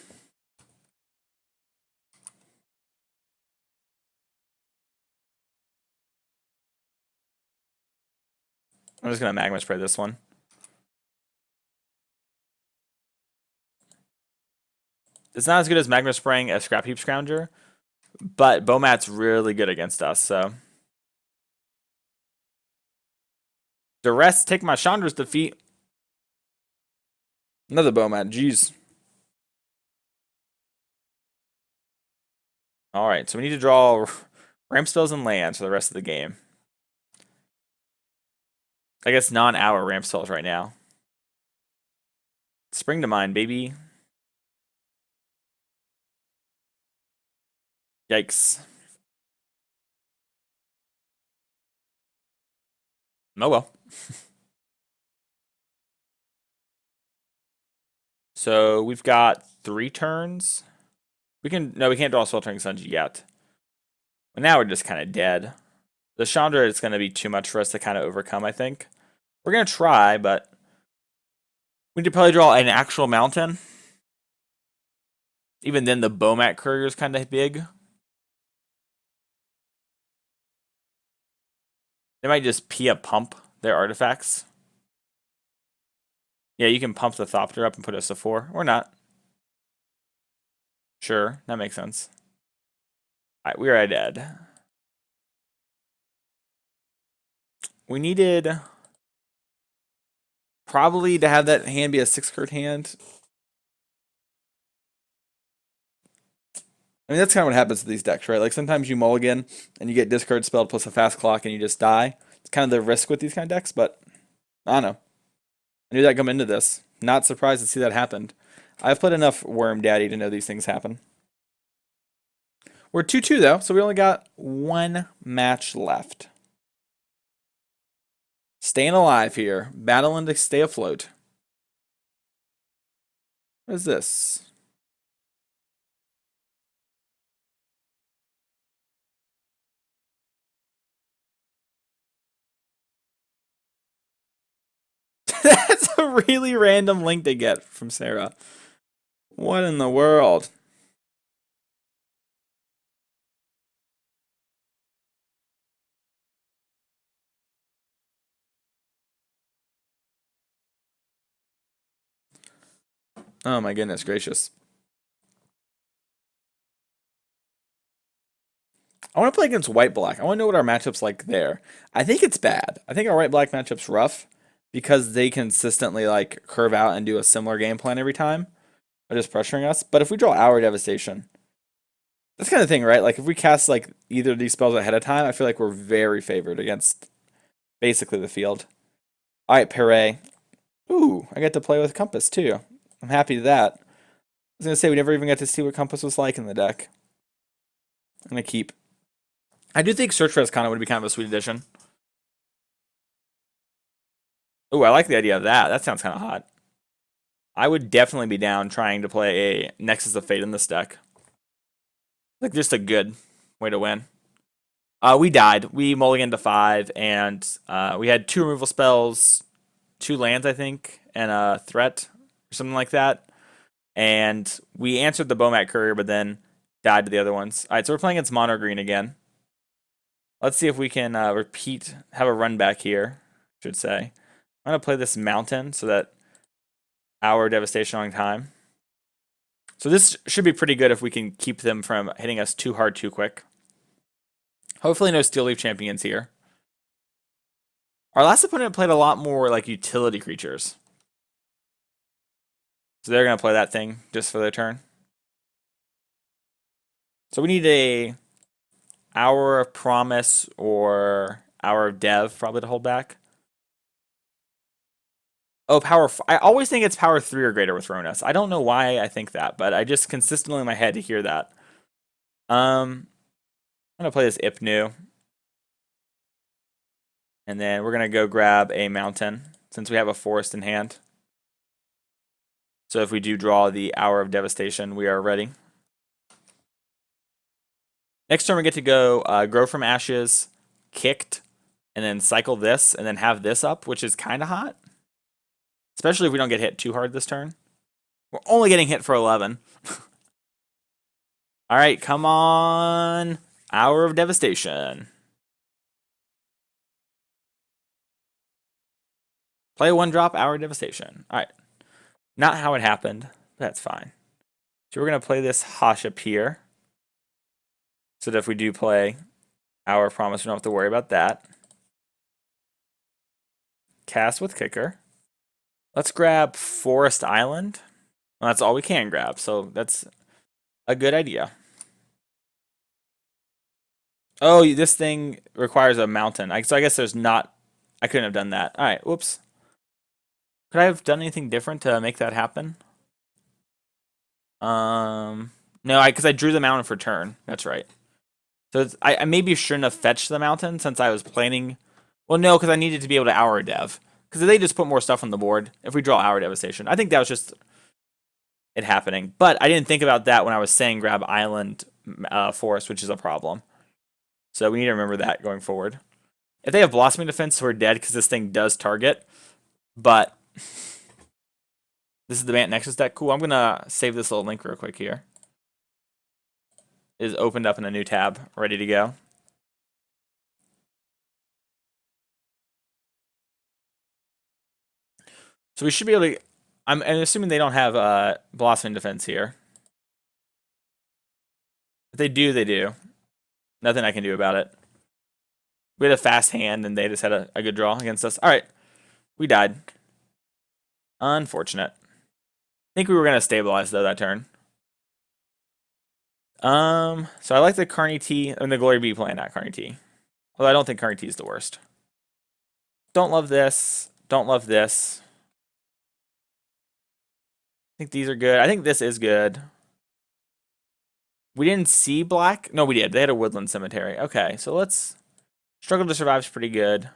S1: I'm just going to Magma Spray this one. It's not as good as Magma Spraying as Scrap Heap Scrounger, but Bomat's really good against us, so. Duress, take my Chandra's defeat. Another Bomat, jeez. Alright, so we need to draw ramp spells and lands for the rest of the game. I guess non-hour ramp spells right now. Spring to Mind, baby. Yikes. Oh well. So we've got 3 turns. We can't draw Sweltering Suns yet. But now we're just kind of dead. The Chandra is going to be too much for us to kind of overcome, I think. We're going to try, but we need to probably draw an actual mountain. Even then, the Bomat Courier is kind of big. They might just pump their artifacts. Yeah, you can pump the Thopter up and put us to 4. Or not. Sure, that makes sense. Alright, we are dead. We needed probably to have that hand be a 6-card hand. I mean, that's kind of what happens to these decks, right? Like, sometimes you mulligan, and you get discard spelled plus a fast clock, and you just die. It's kind of the risk with these kind of decks, but I don't know. I knew that coming into this. Not surprised to see that happened. I've played enough Worm Daddy to know these things happen. We're 2-2, though, so we only got 1 match left. Staying alive here. Battling to stay afloat. What is this? That's a really random link to get from Sarah. What in the world? Oh my goodness gracious. I want to play against white-black. I want to know what our matchup's like there. I think it's bad. I think our white-black matchup's rough because they consistently like curve out and do a similar game plan every time. They're just pressuring us. But if we draw Hour of Devastation, that's kind of thing, right? Like if we cast like either of these spells ahead of time, I feel like we're very favored against basically the field. All right, Perret. Ooh, I get to play with Compass too. I'm happy to that. I was going to say, we never even got to see what Compass was like in the deck. I'm going to keep. I do think Search for Escana would be kind of a sweet addition. Ooh, I like the idea of that. That sounds kind of hot. I would definitely be down trying to play a Nexus of Fate in this deck. Like, just a good way to win. We died. We mulliganed to 5, and we had 2 removal spells, 2 lands, I think, and a threat, or something like that. And we answered the Bomat Courier, but then died to the other ones. Alright, so we're playing against Mono Green again. Let's see if we can have a run back here, I should say. I'm going to play this Mountain so that Hour of Devastation on time. So this should be pretty good if we can keep them from hitting us too hard too quick. Hopefully no Steel Leaf Champions here. Our last opponent played a lot more like utility creatures. So they're going to play that thing just for their turn. So we need a Hour of Promise or Hour of Dev probably to hold back. Oh, I always think it's power 3 or greater with Ronas. I don't know why I think that, but I just consistently in my head hear that. I'm going to play this Ipnu. And then we're going to go grab a Mountain since we have a Forest in hand. So if we do draw the Hour of Devastation, we are ready. Next turn we get to go Grow from Ashes, Kicked, and then cycle this, and then have this up, which is kind of hot. Especially if we don't get hit too hard this turn. We're only getting hit for 11. Alright, come on. Hour of Devastation. Play a 1-drop, Hour of Devastation. Alright. Not how it happened. That's fine. So we're going to play this Hashep here. So that if we do play Hour of Promise, we don't have to worry about that. Cast with Kicker. Let's grab Forest Island. Well, that's all we can grab, so that's a good idea. Oh, this thing requires a mountain. So I guess there's not... I couldn't have done that. Alright, whoops. Could I have done anything different to make that happen? No, because I drew the mountain for turn. That's right. So I maybe shouldn't have fetched the mountain since I was planning... Well, no, because I needed to be able to Hour Dev. Because they just put more stuff on the board if we draw Hour Devastation. I think that was just it happening. But I didn't think about that when I was saying grab Island Forest, which is a problem. So we need to remember that going forward. If they have Blossoming Defense, we're dead because this thing does target. But this is the Bant Nexus deck. Cool, I'm going to save this little link real quick here. It is opened up in a new tab, ready to go. So we should be able to... I'm assuming they don't have Blossoming Defense here. If they do, they do. Nothing I can do about it. We had a fast hand, and they just had a good draw against us. All right. We died. Unfortunate. I think we were going to stabilize, though, that turn. So I like the Carnage T, and the Glory B plan, not Carnage T. Although I don't think Carnage T is the worst. Don't love this. Don't love this. I think these are good. I think this is good. We didn't see black. No, we did. They had a Woodland Cemetery. Okay, so let's... Struggle to Survive is pretty good.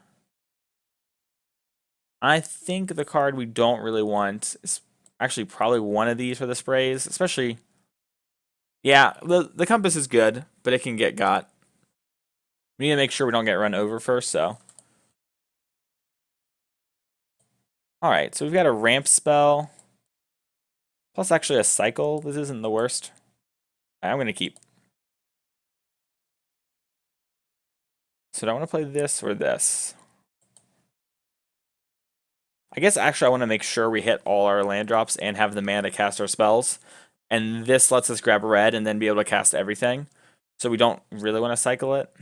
S1: I think the card we don't really want is actually probably one of these for the sprays, especially... Yeah, the Compass is good, but it can get got. We need to make sure we don't get run over first, so... Alright, so we've got a Ramp spell. Plus actually a Cycle. This isn't the worst. I'm going to keep. So do I want to play this or this? I guess actually I want to make sure we hit all our land drops and have the mana to cast our spells. And this lets us grab red and then be able to cast everything. So we don't really want to cycle it.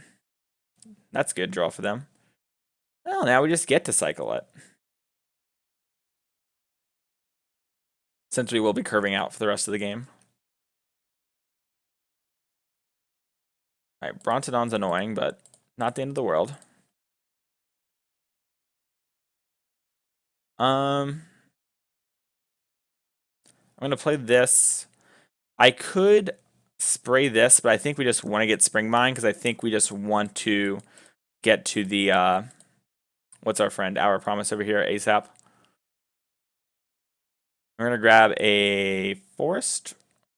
S1: That's a good draw for them. Well, now we just get to cycle it. Since we will be curving out for the rest of the game. Alright, Brontodon's annoying, but not the end of the world. I'm going to play this. I could spray this, but I think we just want to get Spring Mine because I think we just want to get to the, what's our friend? Hour Promise over here, ASAP. We're going to grab a Forest.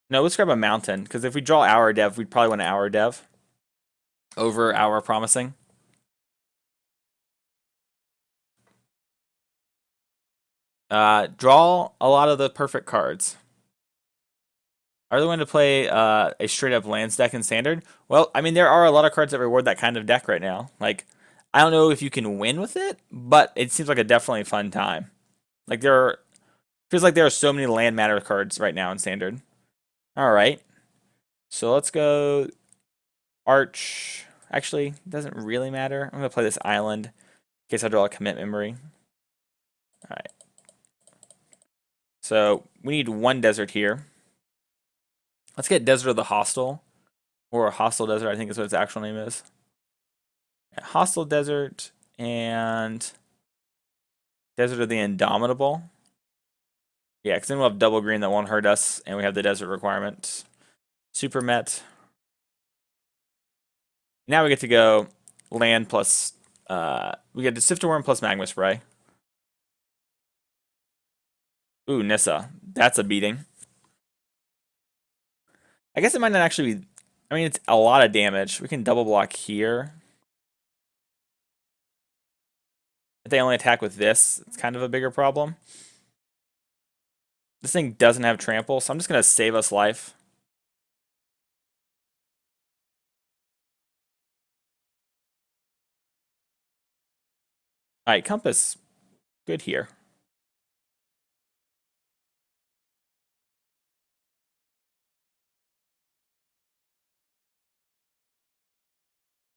S1: No, let's grab a Mountain because if we draw Hour Dev, we'd probably want an Hour Dev over Hour Promising. Draw a lot of the perfect cards. Are they going to play a straight up lands deck in Standard? Well, I mean, there are a lot of cards that reward that kind of deck right now. Like, I don't know if you can win with it, but it seems like a definitely fun time. Like, feels like there are so many land matter cards right now in Standard. All right. So let's go Arch. Actually, it doesn't really matter. I'm going to play this Island in case I draw a Commit Memory. All right. So we need one desert here. Let's get Desert of the Hostile. Or Hostile Desert, I think is what its actual name is. Yeah, Hostile Desert and Desert of the Indomitable. Yeah, because then we'll have double green that won't hurt us, and we have the desert requirement. Super Met. Now we get to go land plus... we get the Sifter Wurm plus Magma Spray. Ooh, Nissa. That's a beating. I guess it might not actually be... I mean, it's a lot of damage. We can double block here. If they only attack with this, it's kind of a bigger problem. This thing doesn't have trample, so I'm just going to save us life. Alright, Compass. Good here.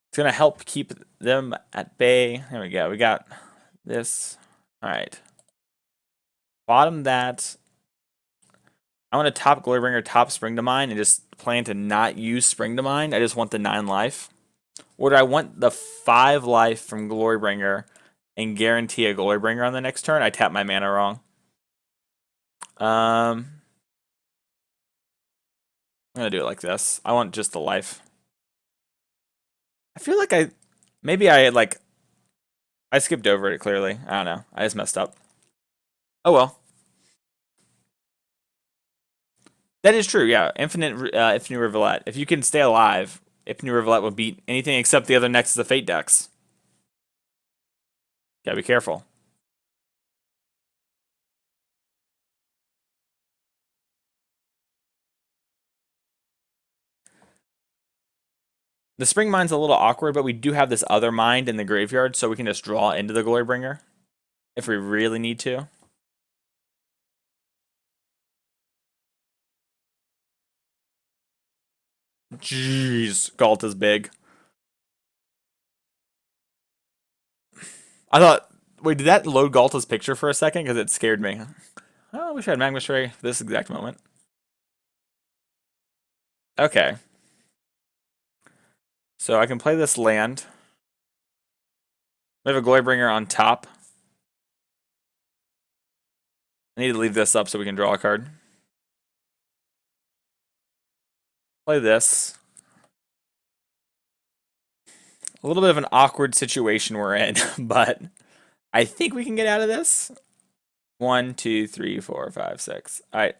S1: It's going to help keep them at bay. There we go. We got this. Alright. Bottom that. I want to top Glorybringer, top Spring to Mine, and just plan to not use Spring to Mine. I just want the 9 life. Or do I want the 5 life from Glorybringer and guarantee a Glorybringer on the next turn? I tapped my mana wrong. I'm going to do it like this. I want just the life. I feel like I skipped over it clearly. I don't know. I just messed up. Oh well. That is true, yeah. Infinite Ipnu Rivulet. If you can stay alive, Ipnu Rivulet will beat anything except the other next to the Fate decks. Gotta be careful. The Spring Mine's a little awkward, but we do have this other Mind in the graveyard, so we can just draw into the Glorybringer if we really need to. Jeez, Galta's big. I thought, wait, did that load Galta's picture for a second? Because it scared me. Oh, I wish I had Magma Spray for this exact moment. Okay. So I can play this land. We have a Glorybringer on top. I need to leave this up so we can draw a card. Play this. A little bit of an awkward situation we're in, but I think we can get out of this. 1, 2, 3, 4, 5, 6. Alright.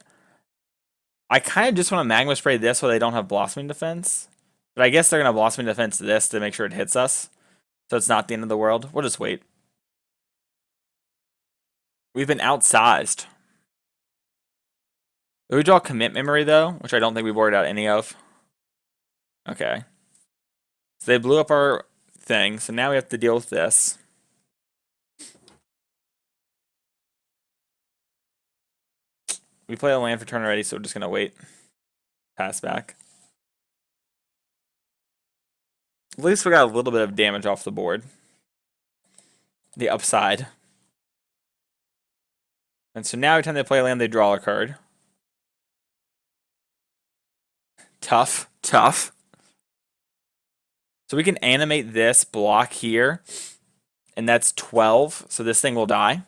S1: I kind of just want to Magma Spray this so they don't have Blossoming Defense. But I guess they're going to Blossoming Defense this to make sure it hits us. So it's not the end of the world. We'll just wait. We've been outsized. We draw Commit Memory, though, which I don't think we boarded out any of. Okay. So they blew up our thing, so now we have to deal with this. We play a land for turn already, so we're just going to wait. Pass back. At least we got a little bit of damage off the board. The upside. And so now every time they play a land, they draw a card. Tough, tough. So we can animate this block here, and that's 12, so this thing will die.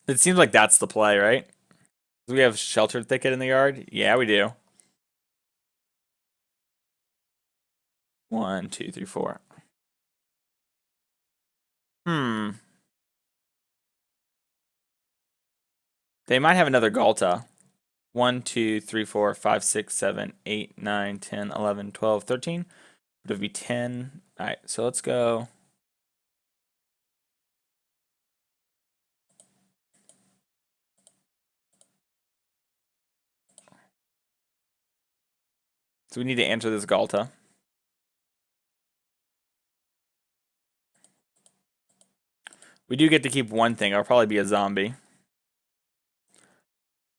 S1: It seems like that's the play, right? Do we have Sheltered Thicket in the yard? Yeah, we do. 1, 2, 3, 4. They might have another Galta. 1, 2, 3, 4, 5, 6, 7, 8, 9, 10, 11, 12, 13. Would it be 10? Alright, so let's go. So we need to answer this Galta. We do get to keep one thing. I'll probably be a zombie.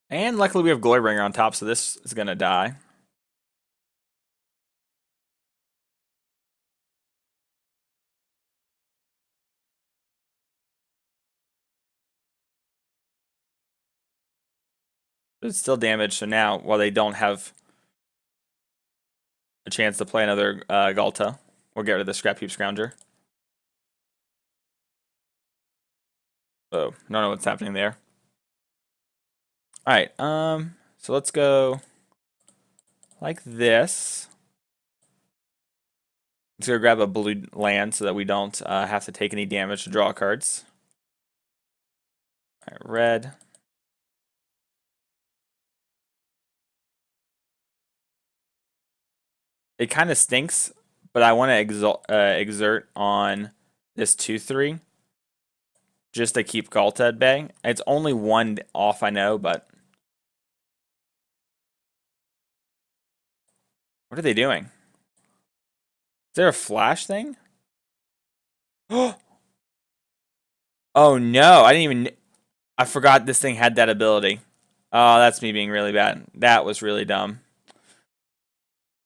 S1: And luckily we have Glorybringer on top, so this is going to die. But it's still damaged, so now, while they don't have a chance to play another Galta, we'll get rid of the Scrap Heap Scrounger. Oh, I don't know what's happening there. Alright, so let's go like this. Let's go grab a blue land so that we don't have to take any damage to draw cards. Alright, red. It kind of stinks, but I want to exert on this 2/3 just to keep Galta at bay. It's only one off, I know, but what are they doing? Is there a flash thing? Oh no, I didn't even. I forgot this thing had that ability. Oh, that's me being really bad. That was really dumb.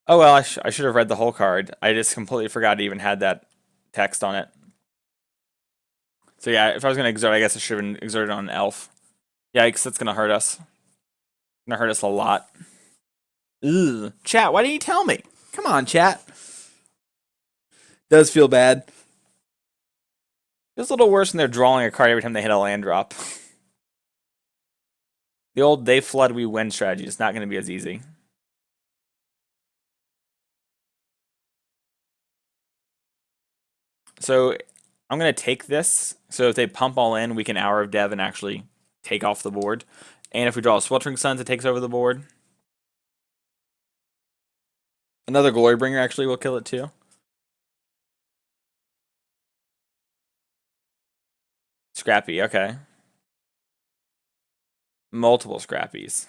S1: Oh well, I should have read the whole card. I just completely forgot it even had that text on it. So yeah, if I was gonna exert, I guess I should have exerted on an elf. Yikes, that's gonna hurt us. Gonna hurt us a lot. Ugh. Chat, why didn't you tell me? Come on, chat. Does feel bad. Feels a little worse when they're drawing a card every time they hit a land drop. The old they flood, we win strategy is not going to be as easy. So I'm going to take this. So if they pump all in, we can Hour of Dev and actually take off the board. And if we draw a Sweltering Suns, it takes over the board. Another Glorybringer actually will kill it too. Scrappy, okay. Multiple Scrappies.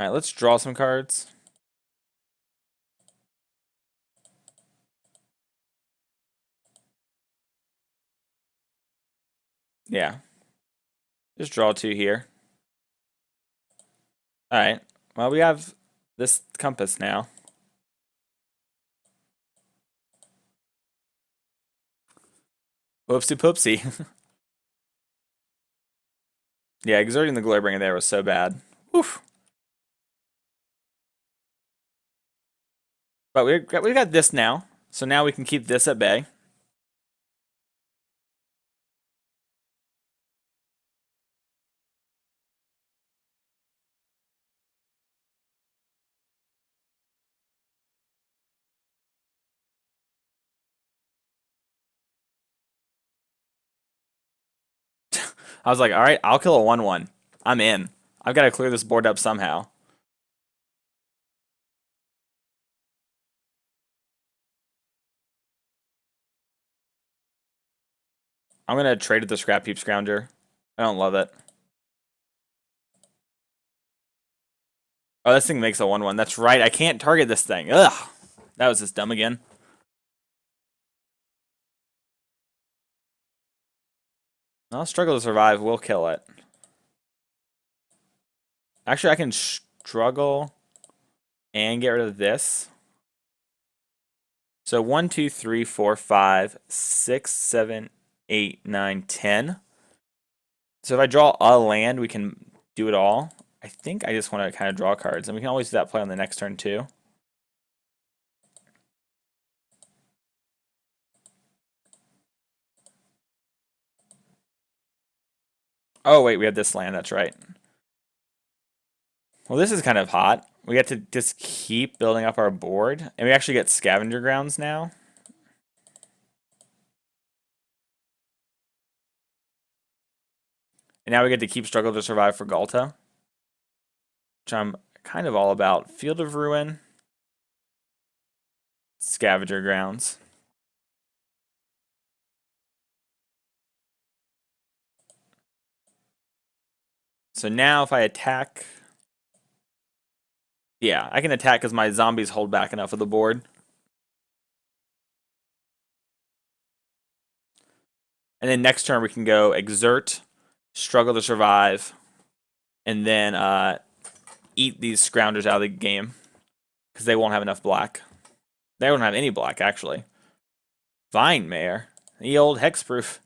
S1: Alright, let's draw some cards. Yeah. Just draw 2 here. Alright. Well, we have this compass now. Whoopsie poopsie. Yeah, exerting the Glorybringer there was so bad. Oof. But we got this now. So now we can keep this at bay. I was like, all right, I'll kill a 1/1. I'm in. I've got to clear this board up somehow. I'm going to trade with the Scrap Heap Scrounger. I don't love it. Oh, this thing makes a 1/1. That's right. I can't target this thing. Ugh. That was just dumb again. I'll struggle to survive. We'll kill it. Actually, I can struggle and get rid of this. So 1, 2, 3, 4, 5, 6, 7, 8, 9, 10. So if I draw a land, we can do it all. I think I just want to kind of draw cards, and we can always do that play on the next turn too. Oh wait, we have this land, that's right. Well, this is kind of hot. We get to just keep building up our board, and we actually get Scavenger Grounds now. And now we get to keep Struggle to Survive for Galta, which I'm kind of all about. Field of Ruin, Scavenger Grounds. So now if I attack... Yeah, I can attack because my zombies hold back enough of the board. And then next turn we can go Exert, Struggle to Survive, and then eat these Scroungers out of the game because they won't have enough black. They won't have any black, actually. Vine Mare, the old Hexproof.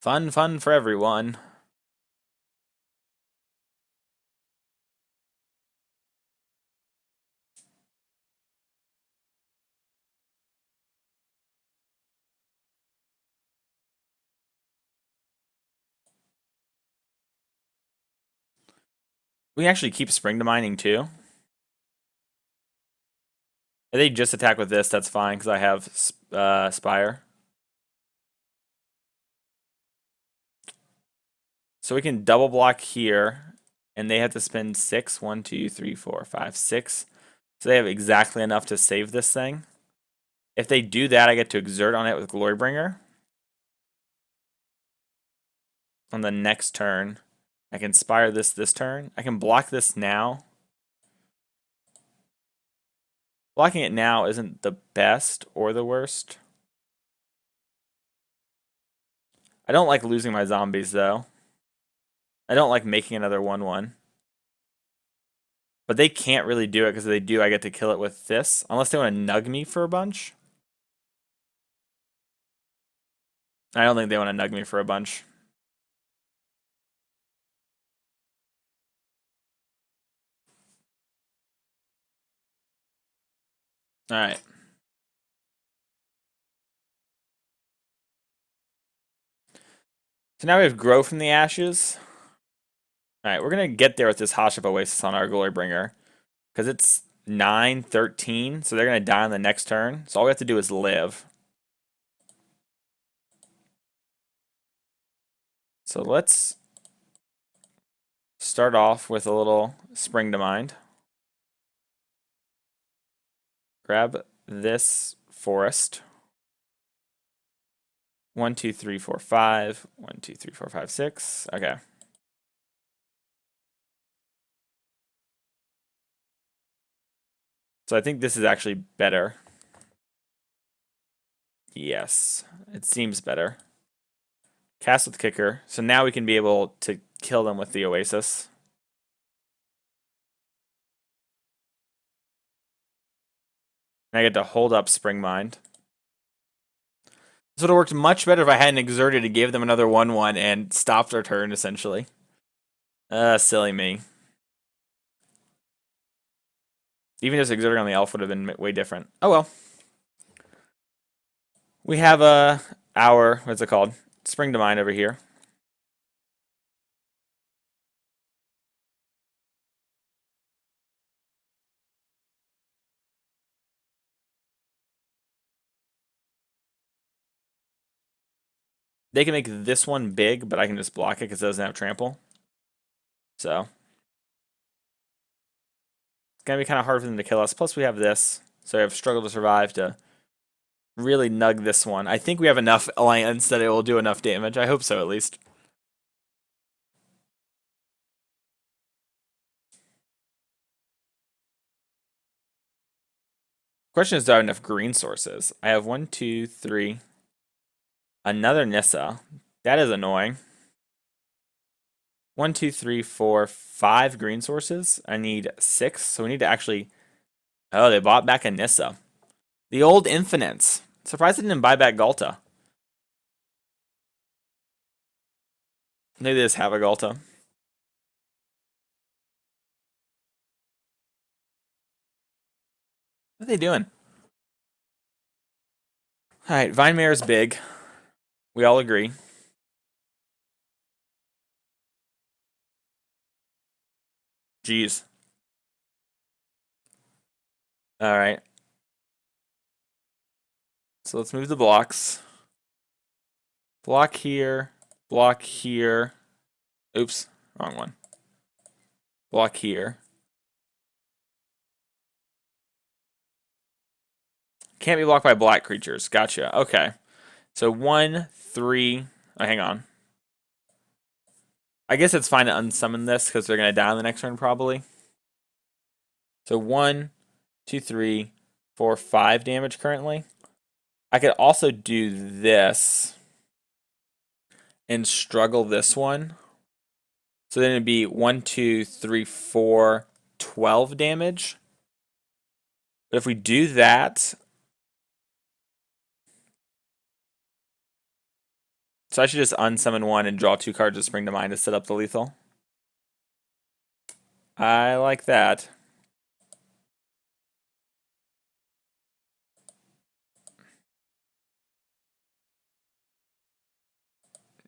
S1: Fun, fun for everyone. We can actually keep Spring to Mining too. If they just attack with this, that's fine because I have Spire. So we can double block here and they have to spend 6. 1, 2, 3, 4, 5, 6. So they have exactly enough to save this thing. If they do that, I get to exert on it with Glorybringer. On the next turn, I can Spire this turn. I can block this now. Blocking it now isn't the best or the worst. I don't like losing my zombies, though. I don't like making another 1/1. But they can't really do it, because if they do, I get to kill it with this. Unless they want to nug me for a bunch. I don't think they want to nug me for a bunch. Alright. So now we have Grow from the Ashes. Alright, we're going to get there with this Hashep Oasis on our Glorybringer. Because it's 9, 13, so they're going to die on the next turn. So all we have to do is live. So let's start off with a little Spring to Mind. Grab this forest. 1, 2, 3, 4, 5. 1, 2, 3, 4, 5, 6. Okay. So I think this is actually better. Yes, it seems better. Cast with Kicker. So now we can be able to kill them with the Oasis. And I get to hold up Spring Mind. This would have worked much better if I hadn't exerted to give them another 1/1 and stopped their turn, essentially. Silly me. Even just exerting on the elf would have been way different. Oh well. We have our, what's it called? Spring to Mind over here. They can make this one big, but I can just block it because it doesn't have trample. So it's going to be kind of hard for them to kill us. Plus we have this. So I have Struggle to Survive to really nug this one. I think we have enough lands that it will do enough damage. I hope so, at least. Question is, do I have enough green sources? I have 1, 2, 3. Another Nissa. That is annoying. 1, 2, 3, 4, 5 green sources. I need 6, so we need to actually... Oh, they bought back a Nissa. The old Infinites. Surprised they didn't buy back Galta. Maybe they just have a Galta. What are they doing? Alright, Vine Mare is big. We all agree. Jeez. Alright. So let's move the blocks. Block here. Block here. Oops, wrong one. Block here. Can't be blocked by black creatures. Gotcha. Okay. So 1, 3. Oh, hang on. I guess it's fine to unsummon this because they're going to die on the next turn probably. So 1, 2, 3, 4, 5 damage currently. I could also do this and struggle this one. So then it'd be 1, 2, 3, 4, 12 damage. But if we do that... So I should just unsummon one and draw 2 cards of Spring to Mind to set up the lethal. I like that.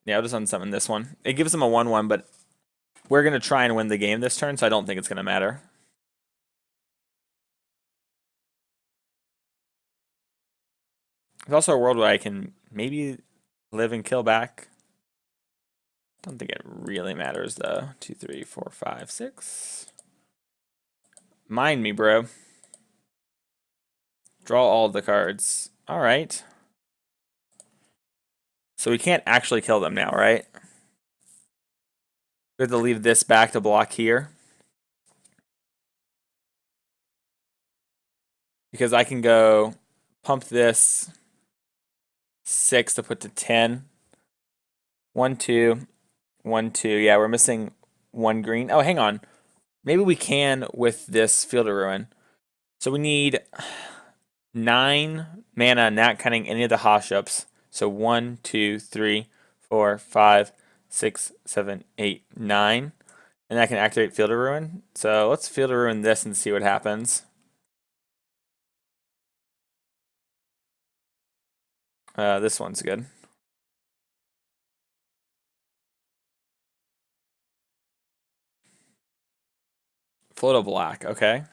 S1: Yeah, I'll just unsummon this one. It gives them a 1/1, but we're going to try and win the game this turn, so I don't think it's going to matter. There's also a world where I can maybe live and kill back. Don't think it really matters though. 2, 3, 4, 5, 6. Mind me, bro. Draw all of the cards. All right. So we can't actually kill them now, right? We have to leave this back to block here. Because I can go pump this 6 to put to 10. 1, 2, 1, 2. Yeah, we're missing 1 green. Oh, hang on. Maybe we can with this Field of Ruin. So we need 9 mana, not counting any of the Hasheps. So 1, 2, 3, 4, 5, 6, 7, 8, 9. And I can activate Field of Ruin. So let's Field of Ruin this and see what happens. This one's good. Float of black, okay.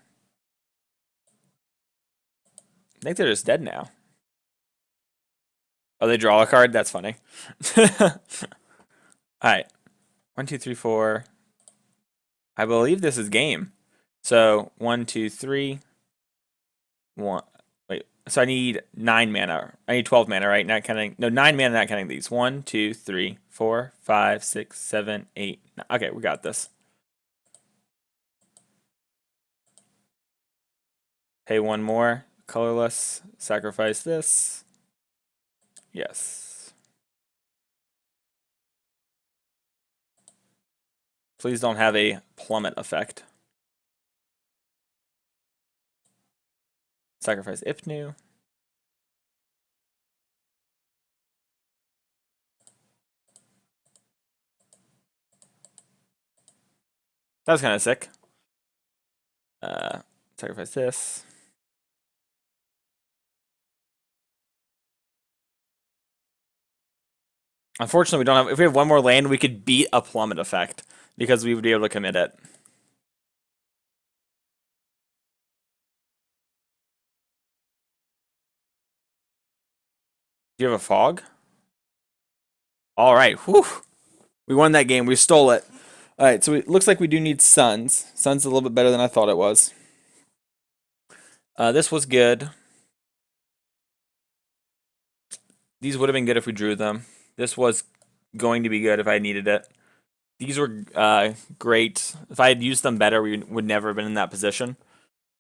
S1: I think they're just dead now. Oh, they draw a card? That's funny. Alright. 1, 2, 3, 4. I believe this is game. So 1, 2, 3. 1. Wait. So I need 9 mana. I need 12 mana, right? Not counting. No, 9 mana, not counting these. 1, 2, 3, 4, 5, 6, 7, 8. 9. Okay, we got this. Pay 1 more. Colorless. Sacrifice this. Yes. Please don't have a plummet effect. Sacrifice Ipnu. That was kind of sick. Sacrifice this. Unfortunately, we don't have. If we have 1 more land, we could beat a plummet effect because we would be able to commit it. Do you have a fog? All right. Whew. We won that game. We stole it. All right. So it looks like we do need Suns. Suns a little bit better than I thought it was. This was good. These would have been good if we drew them. This was going to be good if I needed it. These were great. If I had used them better, we would never have been in that position.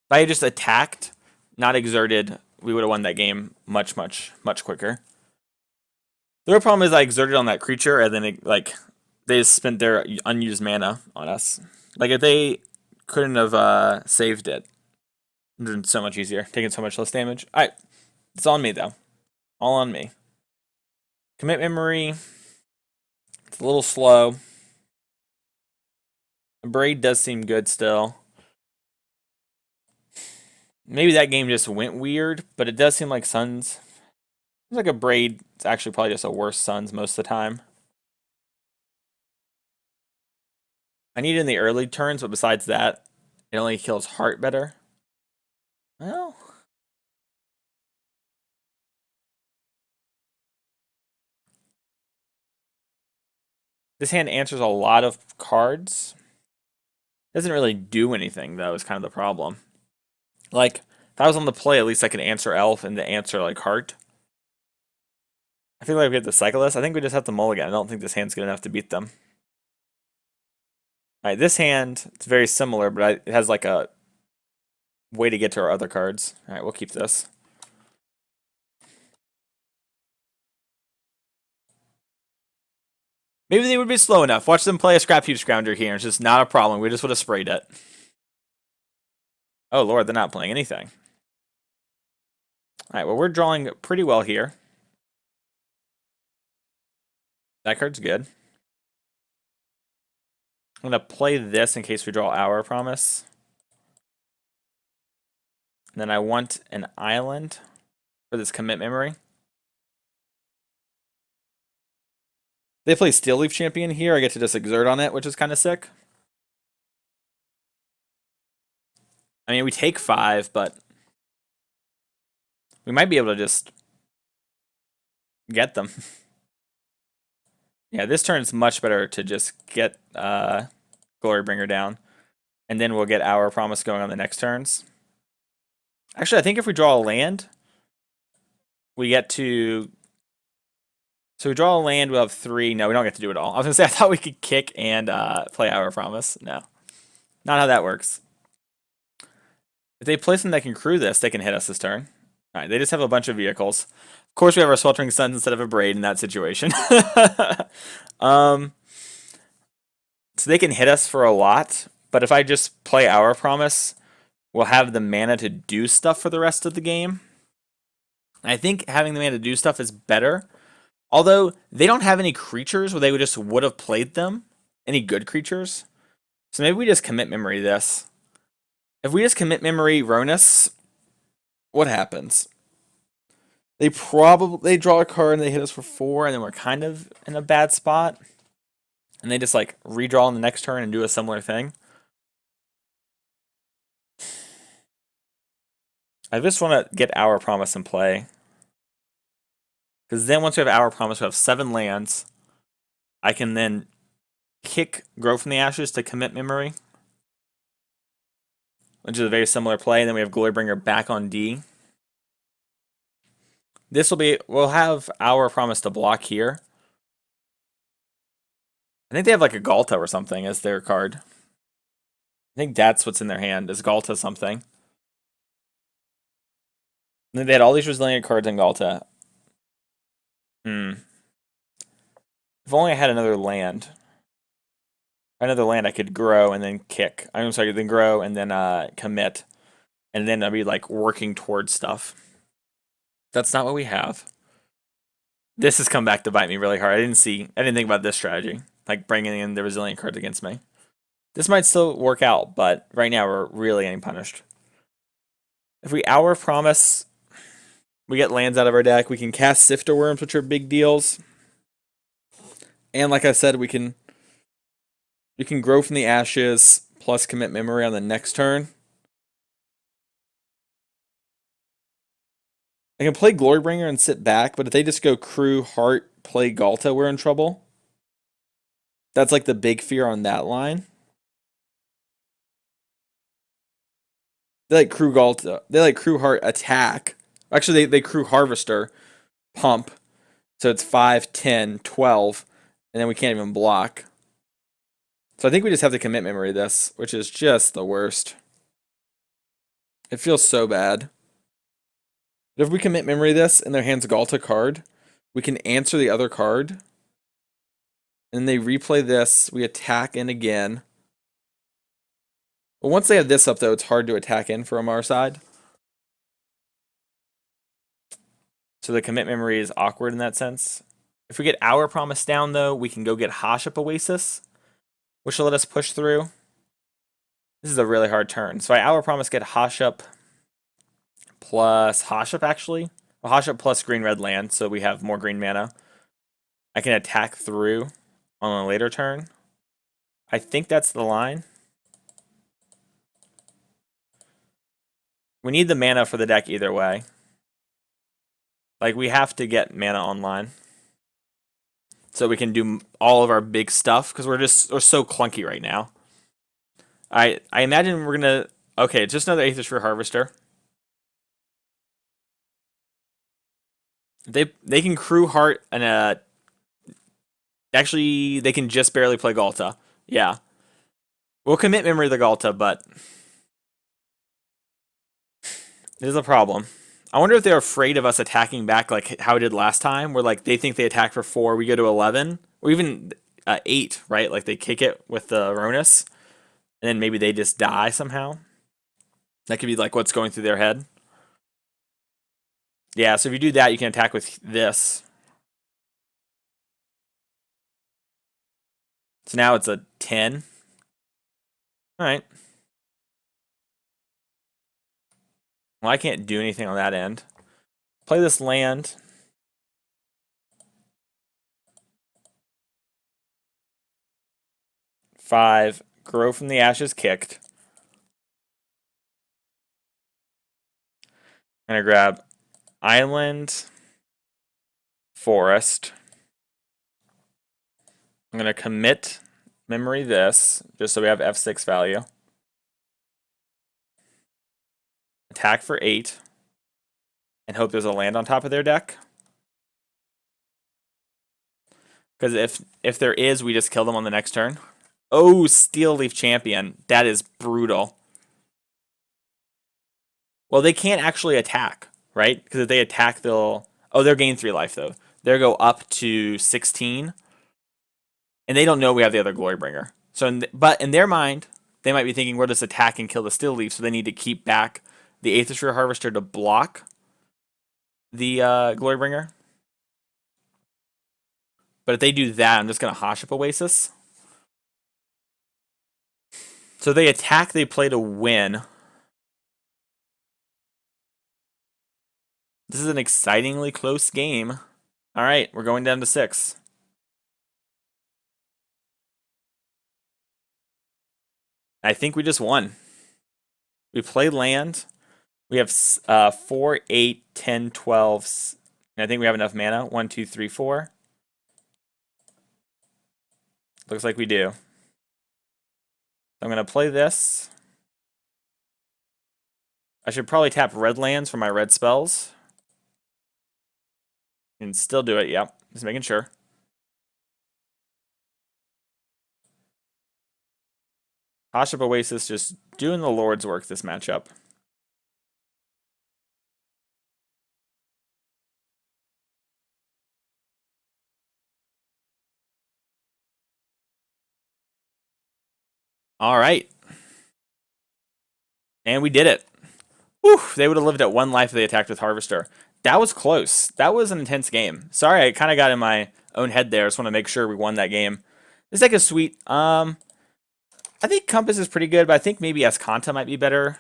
S1: If I had just attacked, not exerted, we would have won that game much, much, much quicker. The real problem is I exerted on that creature, and then they just spent their unused mana on us. Like if they couldn't have saved it, it would have been so much easier, taking so much less damage. All right, it's on me though, all on me. Commit memory. It's a little slow. Abrade does seem good still. Maybe that game just went weird, but it does seem like Suns. It's like Abrade. It's actually probably just a worse Suns most of the time. I need it in the early turns, but besides that, it only kills Heart better. Well, this hand answers a lot of cards. Doesn't really do anything though, is kind of the problem. Like, if I was on the play, at least I could answer Elf and the answer like Heart. I feel like we have the Cyclist. I think we just have to mulligan. I don't think this hand's good enough to beat them. Alright, this hand, it's very similar, but it has like a way to get to our other cards. Alright, we'll keep this. Maybe they would be slow enough. Watch them play a Scrap Heap Scrounger here. It's just not a problem. We just would have sprayed it. Oh lord, they're not playing anything. Alright, well we're drawing pretty well here. That card's good. I'm going to play this in case we draw our promise. And then I want an island for this commit memory. They play Steel Leaf Champion here. I get to just exert on it, which is kind of sick. I mean, we take 5, but we might be able to just get them. Yeah, this turn is much better to just get Glorybringer down. And then we'll get Hour of Promise going on the next turns. Actually, I think if we draw a land, we get to... So we draw a land, we'll have 3. No, we don't get to do it all. I was going to say, I thought we could kick and play Hour of Promise. No. Not how that works. If they play something that can crew this, they can hit us this turn. Alright, they just have a bunch of vehicles. Of course, we have our Sweltering Suns instead of Abrade in that situation. So they can hit us for a lot, but if I just play Hour of Promise, we'll have the mana to do stuff for the rest of the game. I think having the mana to do stuff is better. Although, they don't have any creatures where they would have played them. Any good creatures. So maybe we just commit memory this. If we just commit memory Ronus, what happens? They draw a card and they hit us for 4, and then we're kind of in a bad spot. And they just like redraw on the next turn and do a similar thing. I just want to get Hour Promise in play. Because then once we have Hour Promise, we have 7 lands. I can then kick Grow from the Ashes to commit memory, which is a very similar play. And then we have Glorybringer back on D. We'll have Hour Promise to block here. I think they have like a Galta or something as their card. I think that's what's in their hand, is Galta something. And then they had all these resilient cards in Galta. If only I had another land. Another land I could grow and then kick. I'm sorry, then grow and then commit. And then I'd be like working towards stuff. That's not what we have. This has come back to bite me really hard. I didn't think about this strategy. Like bringing in the resilient cards against me. This might still work out, but right now we're really getting punished. If we Hour of Promise, we get lands out of our deck. We can cast Sifter Wurms, which are big deals. And like I said, we can Grow from the Ashes plus commit memory on the next turn. I can play Glorybringer and sit back, but if they just go Crew, Heart, play Galta, we're in trouble. That's like the big fear on that line. They like Crew Galta. They like Crew Heart, attack. Actually, they Crew Harvester, pump. So it's 5, 10, 12, and then we can't even block. So I think we just have to commit memory this, which is just the worst. It feels so bad. But if we commit memory this and their hand's Galta card, we can answer the other card. And they replay this, we attack in again. But once they have this up, though, it's hard to attack in from our side. So the commit memory is awkward in that sense. If we get Hour Promise down, though, we can go get Hashep Oasis, which will let us push through. This is a really hard turn. So I Hour Promise get Hashep plus Hashep, actually. Well, Hashep plus green-red land, so we have more green mana. I can attack through on a later turn. I think that's the line. We need the mana for the deck either way. Like, we have to get mana online. So we can do all of our big stuff, because we're so clunky right now. I imagine we're going to... Okay, just another Aether Sphere Harvester. They can Crew Heart and actually, they can just barely play Galta. Yeah. We'll commit memory to the Galta, but it is a problem. I wonder if they're afraid of us attacking back like how we did last time, where like they think they attack for 4, we go to 11, or even 8, right? Like they kick it with the Ronus, and then maybe they just die somehow. That could be like what's going through their head. Yeah, so if you do that, you can attack with this. So now it's a 10. Alright. Well, I can't do anything on that end. Play this land. Five, Grow from the Ashes kicked. I'm gonna grab Island, Forest. I'm going to commit memory this, just so we have F6 value. Attack for 8. And hope there's a land on top of their deck. Because if there is, we just kill them on the next turn. Oh, Steel Leaf Champion. That is brutal. Well, they can't actually attack, right? Because if they attack, they'll... Oh, they're gain 3 life, though. They'll go up to 16. And they don't know we have the other Glorybringer. So, but in their mind, they might be thinking, we'll just attack and kill the Steel Leaf, so they need to keep back the Aethersphere Harvester to block the Glorybringer. But if they do that, I'm just going to Hashep Oasis. So they attack, they play to win. This is an excitingly close game. All right, we're going down to 6. I think we just won. We play land. We have 4, 8, 10, 12. And I think we have enough mana. 1, 2, 3, 4. Looks like we do. I'm going to play this. I should probably tap red lands for my red spells. And still do it, yep. Just making sure. Hashep Oasis just doing the Lord's work this matchup. All right. And we did it. Whew, they would have lived at 1 life if they attacked with Harvester. That was close. That was an intense game. Sorry, I kind of got in my own head there. I just want to make sure we won that game. This deck is sweet. I think Compass is pretty good, but I think maybe Escanta might be better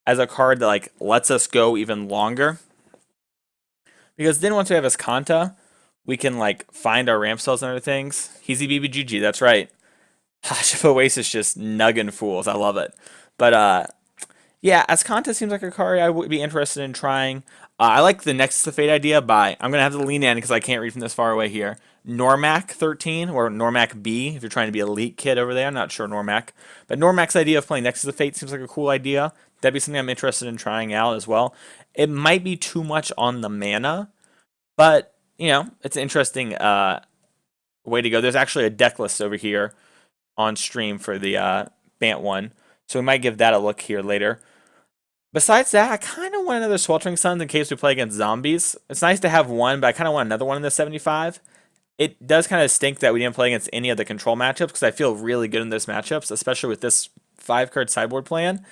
S1: as a card that like lets us go even longer. Because then once we have Escanta, we can like find our ramp cells and other things. Heezy BBGG, that's right. Hashep Oasis just nugging fools. I love it. But yeah, Escanta seems like a card I would be interested in trying. I like the Nexus of Fate idea by, I'm going to have to lean in because I can't read from this far away here. Normac 13 or Normac B if you're trying to be elite kid over there. I'm not sure Normac. But Normac's idea of playing Nexus of Fate seems like a cool idea. That'd be something I'm interested in trying out as well. It might be too much on the mana, but, you know, it's an interesting way to go. There's actually a deck list over here on stream for the Bant one. So we might give that a look here later. Besides that, I kind of want another Sweltering Suns in case we play against zombies. It's nice to have one, but I kind of want another one in the 75. It does kind of stink that we didn't play against any of the control matchups because I feel really good in those matchups, especially with this 5-card sideboard plan.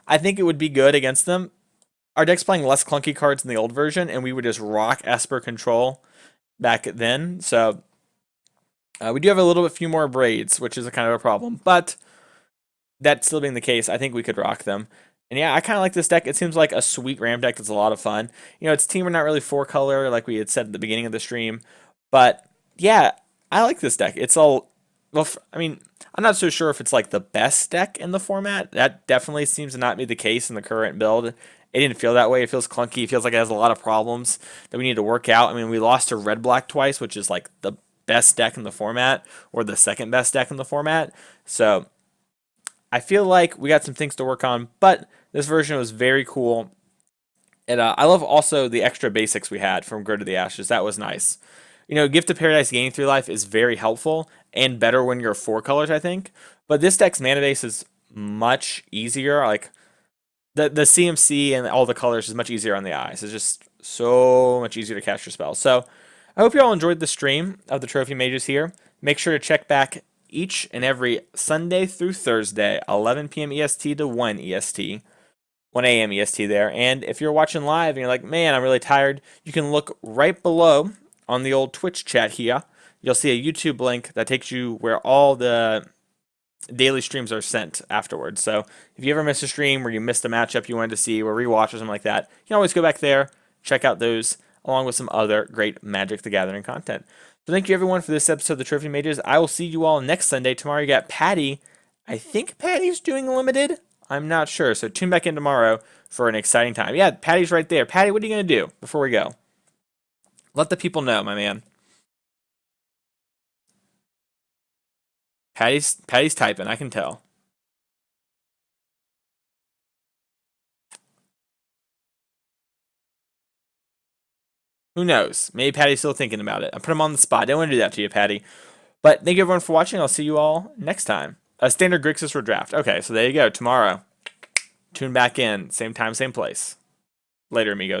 S1: I think it would be good against them. Our deck's playing less clunky cards in the old version, and we would just rock Esper control back then. So we do have a little bit few more braids, which is a kind of a problem. But that still being the case, I think we could rock them. And yeah, I kind of like this deck. It seems like a sweet ramp deck that's a lot of fun. You know, it's Temur not really 4-color like we had said at the beginning of the stream. But yeah, I like this deck. It's all, well, I mean, I'm not so sure if it's like the best deck in the format. That definitely seems to not be the case in the current build. It didn't feel that way. It feels clunky. It feels like it has a lot of problems that we need to work out. I mean, we lost to Red-Black twice, which is like the best deck in the format, or the second best deck in the format. So I feel like we got some things to work on, but this version was very cool. And I love also the extra basics we had from Grid to the Ashes. That was nice. You know, Gift of Paradise gaining 3 life is very helpful and better when you're 4 colors, I think. But this deck's mana base is much easier. Like the CMC and all the colors is much easier on the eyes. It's just so much easier to cast your spells. So I hope you all enjoyed the stream of the Trophy Mages here. Make sure to check back each and every Sunday through Thursday, 11 p.m. EST to 1 EST. 1 a.m. EST there. And if you're watching live and you're like, man, I'm really tired, you can look right below on the old Twitch chat here. You'll see a YouTube link that takes you where all the daily streams are sent afterwards. So if you ever miss a stream or you missed a matchup you wanted to see or rewatch or something like that, you can always go back there, check out those, along with some other great Magic the Gathering content. So thank you everyone for this episode of the Trophy Mages. I will see you all next Sunday. Tomorrow you got Patty. I think Patty's doing limited. I'm not sure. So tune back in tomorrow for an exciting time. Yeah, Patty's right there. Patty, what are you going to do before we go? Let the people know, my man. Patty's typing. I can tell. Who knows? Maybe Patty's still thinking about it. I put him on the spot. I didn't want to do that to you, Patty. But thank you everyone for watching. I'll see you all next time. A standard Grixis for draft. Okay, so there you go. Tomorrow. Tune back in. Same time, same place. Later, amigos.